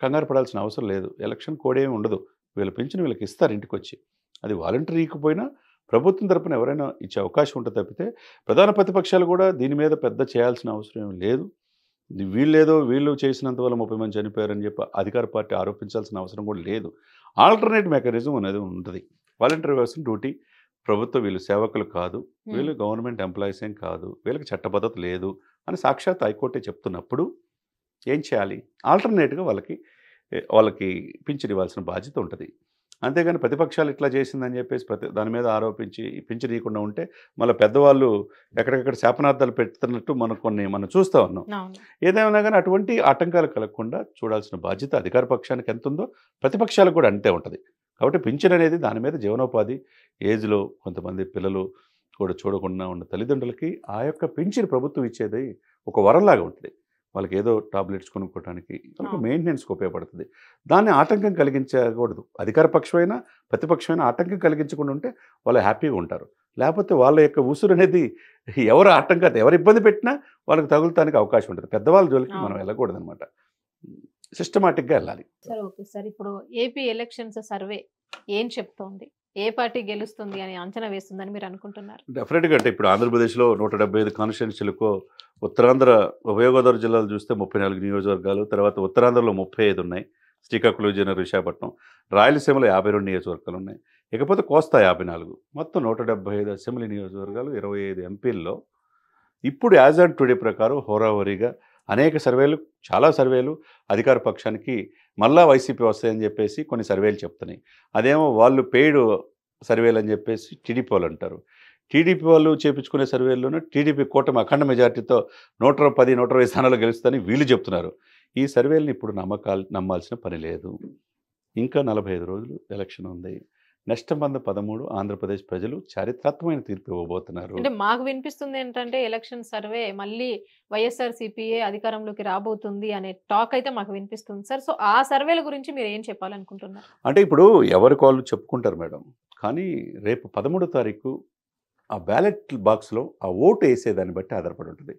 కంగారు పడాల్సిన అవసరం లేదు. ఎలక్షన్ కోడ్ ఏమి ఉండదు. వీళ్ళ పింఛన్ వీళ్ళకి ఇస్తారు ఇంటికి వచ్చి. అది వాలంటరీ ఇకపోయినా ప్రభుత్వం తరపున ఎవరైనా ఇచ్చే అవకాశం ఉంటుంది తప్పితే ప్రధాన ప్రతిపక్షాలు కూడా దీని మీద పెద్ద చేయాల్సిన అవసరం ఏం లేదు. వీళ్ళు చేసినంత వల్ల 30 మంది చనిపోయారని చెప్పి అధికార పార్టీ ఆరోపించాల్సిన అవసరం కూడా లేదు. ఆల్టర్నేట్ మెకానిజం అనేది ఉంటుంది. వాలంటరీ వ్యవస్థ డ్యూటీ ప్రభుత్వం, వీళ్ళు సేవకులు కాదు, వీళ్ళు గవర్నమెంట్ ఎంప్లాయీస్ ఏం కాదు, వీళ్ళకి చట్టబద్ధత లేదు అని సాక్షాత్ హైకోర్టే చెప్తున్నప్పుడు ఏం చేయాలి? ఆల్టర్నేట్గా వాళ్ళకి పింఛన్ ఇవ్వాల్సిన బాధ్యత ఉంటుంది. అంతేగాని ప్రతిపక్షాలు ఇట్లా చేసిందని చెప్పేసి దాని మీద ఆరోపించి పింఛనీయకుండా ఉంటే మళ్ళీ పెద్దవాళ్ళు ఎక్కడికక్కడ శాపనార్థాలు పెడుతున్నట్టు మనం చూస్తూ ఉన్నాం. అవును. ఏదేమైనా కానీ అటువంటి ఆటంకాలు కలగకుండా చూడాల్సిన బాధ్యత అధికార పక్షానికి ఎంత ఉందో ప్రతిపక్షాలకు కూడా అంతే ఉంటుంది. కాబట్టి పింఛన్ అనేది దాని మీద జీవనోపాధి ఏజ్లో కొంతమంది పిల్లలు కూడా చూడకుండా ఉన్న తల్లిదండ్రులకి ఆ యొక్క పింఛన్ ప్రభుత్వం ఇచ్చేది ఒక వరంలాగా ఉంటుంది. వాళ్ళకి ఏదో టాబ్లెట్స్ కొనుక్కోవడానికి వాళ్ళకి మెయింటెనెన్స్కి ఉపయోగపడుతుంది. దాన్ని ఆటంకం కలిగించకూడదు. అధికార పక్షమైనా ప్రతిపక్షమైనా ఆటంకం కలిగించకుండా ఉంటే వాళ్ళు హ్యాపీగా ఉంటారు. లేకపోతే వాళ్ళ యొక్క ఉసురు అనేది ఎవరు ఇబ్బంది పెట్టినా వాళ్ళకి తగులుతానికి అవకాశం ఉంటుంది. పెద్దవాళ్ళ జోలికి మనం వెళ్ళకూడదనమాట. సిస్టమాటిక్గా వెళ్ళాలి. సరే, ఓకే సార్. ఇప్పుడు ఏపీ ఎలక్షన్స్ సర్వే ఏం చెప్తోంది? ఏ పార్టీ గెలుస్తుంది అని అంచనా వేస్తుందని మీరు అనుకుంటున్నారు? డెఫినెట్గా అంటే ఇప్పుడు ఆంధ్రప్రదేశ్లో 175 కాన్స్టిట్యున్సీలకు ఉత్తరాంధ్ర ఉభయ గోదావరి జిల్లాలు చూస్తే 34 నియోజకవర్గాలు, తర్వాత ఉత్తరాంధ్రలో 35 ఉన్నాయి, శ్రీకాకుళం, విజయనగరం, విశాఖపట్నం, రాయలసీమలో 52 నియోజకవర్గాలు ఉన్నాయి, ఇకపోతే కోస్తా 54, మొత్తం 175 అసెంబ్లీ నియోజకవర్గాలు, 25 ఎంపీల్లో ఇప్పుడు యాజ్ ఆన్ టుడే ప్రకారం హోరాహోరీగా అనేక సర్వేలు, చాలా సర్వేలు అధికార పక్షానికి మళ్ళా వైసీపీ వస్తాయని చెప్పేసి కొన్ని సర్వేలు చెప్తున్నాయి. అదేమో వాళ్ళు పెయిడ్ సర్వేలు అని చెప్పేసి టీడీపీ వాళ్ళు అంటారు. టీడీపీ వాళ్ళు చేపించుకునే సర్వేల్లోనూ టీడీపీ కూటమి అఖండ మెజార్టీతో 110, 120 స్థానాలు గెలుస్తుందని వీళ్ళు చెప్తున్నారు. ఈ సర్వేలను ఇప్పుడు నమ్మాల్సిన పని లేదు. ఇంకా 45 రోజులు ఎలక్షన్ ఉంది. నెక్స్ట్ మంత్ 13 ఆంధ్రప్రదేశ్ ప్రజలు చారిత్రాత్మకమైన తీర్పు ఇవ్వబోతున్నారు. అంటే మాకు వినిపిస్తుంది ఏంటంటే ఎలక్షన్ సర్వే మళ్ళీ వైఎస్ఆర్సీపీఏ అధికారంలోకి రాబోతుంది అనే టాక్ అయితే మాకు వినిపిస్తుంది సార్. సో ఆ సర్వేల గురించి మీరు ఏం చెప్పాలనుకుంటున్నారు? అంటే ఇప్పుడు ఎవరికి వాళ్ళు చెప్పుకుంటారు మేడం, కానీ రేపు 13వ తారీఖు ఆ బ్యాలెట్ బాక్స్లో ఆ ఓటు వేసేదాన్ని బట్టి ఆధారపడి ఉంటుంది.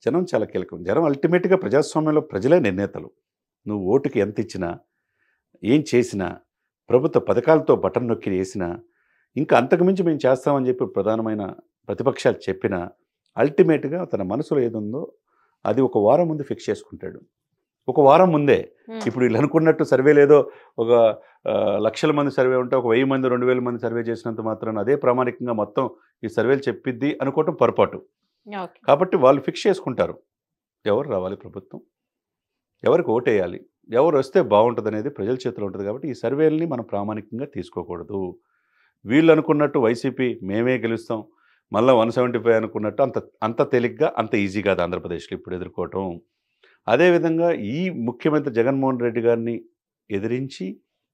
జనం చాలా కీలకం. జనం అల్టిమేట్గా ప్రజాస్వామ్యంలో ప్రజలే నిర్ణేతలు. నువ్వు ఓటుకి ఎంత ఇచ్చినా, ఏం చేసినా, ప్రభుత్వ పథకాలతో బటన్ నొక్కి వేసినా, ఇంకా అంతకుమించి మేము చేస్తామని చెప్పి ప్రధానమైన ప్రతిపక్షాలు చెప్పినా, అల్టిమేట్గా తన మనసులో ఏదుందో అది ఒక వారం ముందు ఫిక్స్ చేసుకుంటాడు. ఒక వారం ముందే. ఇప్పుడు వీళ్ళు అనుకున్నట్టు సర్వే లేదో ఒక లక్షల మంది సర్వే ఉంటే ఒక 1000 మంది 2000 మంది సర్వే చేసినంత మాత్రాన అదే ప్రామాణికంగా మొత్తం ఈ సర్వేలు చెప్పిద్ది అనుకోవటం పొరపాటు. కాబట్టి వాళ్ళు ఫిక్స్ చేసుకుంటారు ఎవరు రావాలి ప్రభుత్వం, ఎవరికి ఓటేయాలి, ఎవరు వస్తే బాగుంటుంది అనేది ప్రజల చేతిలో ఉంటుంది. కాబట్టి ఈ సర్వేలని మనం ప్రామాణికంగా తీసుకోకూడదు. వీళ్ళు అనుకున్నట్టు వైసీపీ మేమే గెలుస్తాం మళ్ళీ 175 అనుకున్నట్టు అంత తేలిగ్గా అంత ఈజీ కాదు ఆంధ్రప్రదేశ్లో ఇప్పుడు ఎదుర్కోవటం. అదేవిధంగా ఈ ముఖ్యమంత్రి జగన్మోహన్ రెడ్డి గారిని ఎదిరించి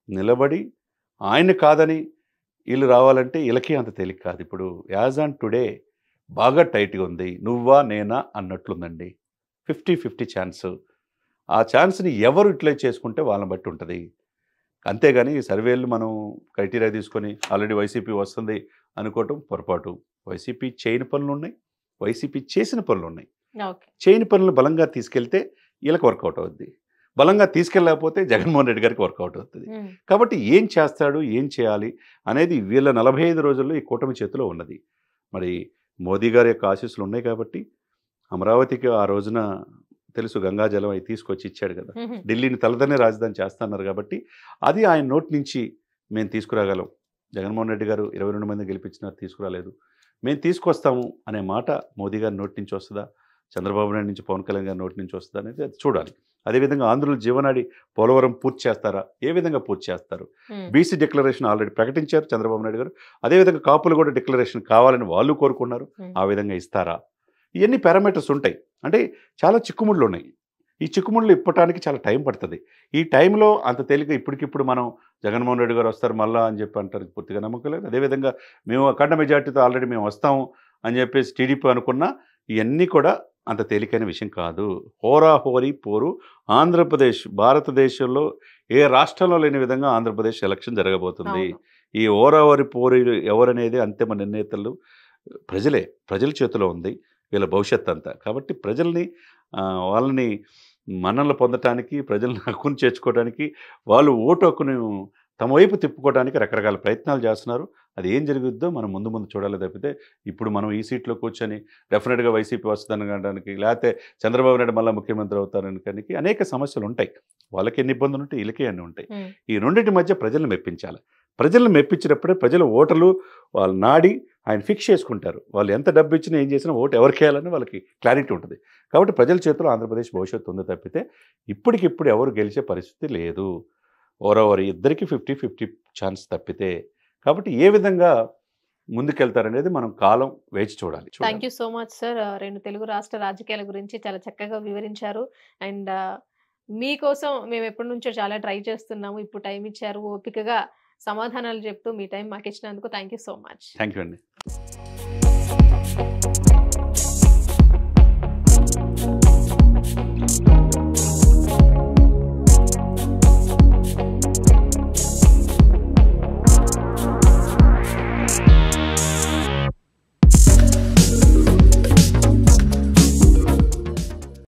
నిలబడి ఆయన కాదని వీళ్ళు రావాలంటే వీళ్ళకి అంత తేలిక కాదు. ఇప్పుడు యాజ్ ఆన్ టుడే బాగా టైట్గా ఉంది. నువ్వా నేనా అన్నట్లుందండి. 50-50 ఛాన్స్. ఆ ఛాన్స్ని ఎవరు యూటిలైజ్ చేసుకుంటే వాళ్ళని బట్టి ఉంటుంది. అంతేగాని ఈ సర్వేలు మనం క్రైటీరియా తీసుకొని ఆల్రెడీ వైసీపీ వస్తుంది అనుకోవటం పొరపాటు. వైసీపీ చేయని పనులు ఉన్నాయి, వైసీపీ చేసిన పనులు ఉన్నాయి. చేయని పనులు బలంగా తీసుకెళ్తే వీళ్ళకి వర్కౌట్ అవుద్ది, బలంగా తీసుకెళ్ళకపోతే జగన్మోహన్ రెడ్డి గారికి వర్కౌట్ అవుతుంది. కాబట్టి ఏం చేస్తాడు, ఏం చేయాలి అనేది వీళ్ళ 45 రోజుల్లో ఈ కూటమి చేతిలో ఉన్నది. మరి మోదీ గారి యొక్క ఆశీస్సులు ఉన్నాయి కాబట్టి అమరావతికి ఆ రోజున తెలుసు గంగాజలం అవి తీసుకొచ్చి ఇచ్చాడు కదా, ఢిల్లీని తలదన్నే రాజధాని చేస్తున్నారు కాబట్టి అది ఆయన నోటి నుంచి మేము తీసుకురాగలం. జగన్మోహన్ రెడ్డి గారు 22 మంది గెలిపించినారు, తీసుకురాలేదు. మేము తీసుకొస్తాము అనే మాట మోదీ గారి నోటి నుంచి వస్తుందా, చంద్రబాబు నాయుడు నుంచి పవన్ కళ్యాణ్ గారి నోటి నుంచి వస్తుందా అనేది అది చూడాలి. అదేవిధంగా ఆంధ్రుల జీవనాడి పోలవరం పూర్తి చేస్తారా, ఏ విధంగా పూర్తి చేస్తారు. బీసీ డిక్లరేషన్ ఆల్రెడీ ప్రకటించారు చంద్రబాబు నాయుడు గారు. అదేవిధంగా కాపులు కూడా డిక్లరేషన్ కావాలని వాళ్ళు కోరుకున్నారు, ఆ విధంగా ఇస్తారా. ఇవన్నీ పారామీటర్స్ ఉంటాయి. అంటే చాలా చిక్కుముళ్ళు ఉన్నాయి. ఈ చిక్కుముళ్ళు ఇప్పటానికి చాలా టైం పడుతుంది. ఈ టైంలో అంత తేలిక ఇప్పటికిప్పుడు మనం జగన్మోహన్ రెడ్డి గారు వస్తారు మళ్ళా అని చెప్పి అంటారు, పూర్తిగా నమ్మకం లేదు. అదేవిధంగా మేము అఖండ మెజార్టీతో ఆల్రెడీ మేము వస్తాము అని చెప్పేసి టీడీపీ అనుకున్నా ఇవన్నీ కూడా అంత తేలికైన విషయం కాదు. హోరాహోరీ పోరు ఆంధ్రప్రదేశ్, భారతదేశంలో ఏ రాష్ట్రంలో లేని విధంగా ఆంధ్రప్రదేశ్ ఎలక్షన్ జరగబోతుంది. ఈ హోరాహోరీ పోరు ఎవరనేది అంతిమ నిర్ణేతలు ప్రజలే, ప్రజల చేతిలో ఉంది వీళ్ళ భవిష్యత్ అంతా. కాబట్టి ప్రజల్ని వాళ్ళని మన్ననలు పొందటానికి, ప్రజలను హక్కును చేర్చుకోవడానికి, వాళ్ళు ఓటు హక్కును తమ వైపు తిప్పుకోవడానికి రకరకాల ప్రయత్నాలు చేస్తున్నారు. అది ఏం జరుగుద్దో మనం ముందు ముందు చూడాలి తప్పితే ఇప్పుడు మనం ఈ సీట్లో కూర్చొని డెఫినెట్గా వైసీపీ వస్తుందని అనడానికి, లేకపోతే చంద్రబాబు నాయుడు మళ్ళీ ముఖ్యమంత్రి అవుతారనడానికి అనేక సమస్యలు ఉంటాయి. వాళ్ళకి ఎన్ని ఇబ్బందులు ఉంటాయి, వీళ్ళకి అన్నీ ఉంటాయి. ఈ రెండింటి మధ్య ప్రజలను మెప్పించాలి. ప్రజలను మెప్పించినప్పుడే ప్రజల ఓటర్లు వాళ్ళు నాడి ఆయన ఫిక్స్ చేసుకుంటారు. వాళ్ళు ఎంత డబ్బు ఇచ్చినా ఏం చేసినా ఓటు ఎవరికి వేయాలని వాళ్ళకి క్లారిటీ ఉంటుంది. కాబట్టి ప్రజల చేతిలో ఆంధ్రప్రదేశ్ భవిష్యత్తు ఉంది తప్పితే ఇప్పటికిప్పుడు ఎవరు గెలిచే పరిస్థితి లేదు. ఓవర్ ఇద్దరికి 50-50 ఛాన్స్ తప్పితే. కాబట్టి ఏ విధంగా ముందుకెళ్తారనేది మనం కాలం వేచి చూడాలి. Thank you so much sir. 2 Telugu రాష్ట్ర రాజకీయాల గురించి చాలా చక్కగా వివరించారు. అండ్ మీకోసం మేము ఎప్పటి నుంచో చాలా ట్రై చేస్తున్నాము. ఇప్పుడు టైం ఇచ్చారు. ఓపికగా సమాధానాలు చెప్తూ మీ టైం మాకు ఇచ్చినందుకు thank you so much. Thank you అండి.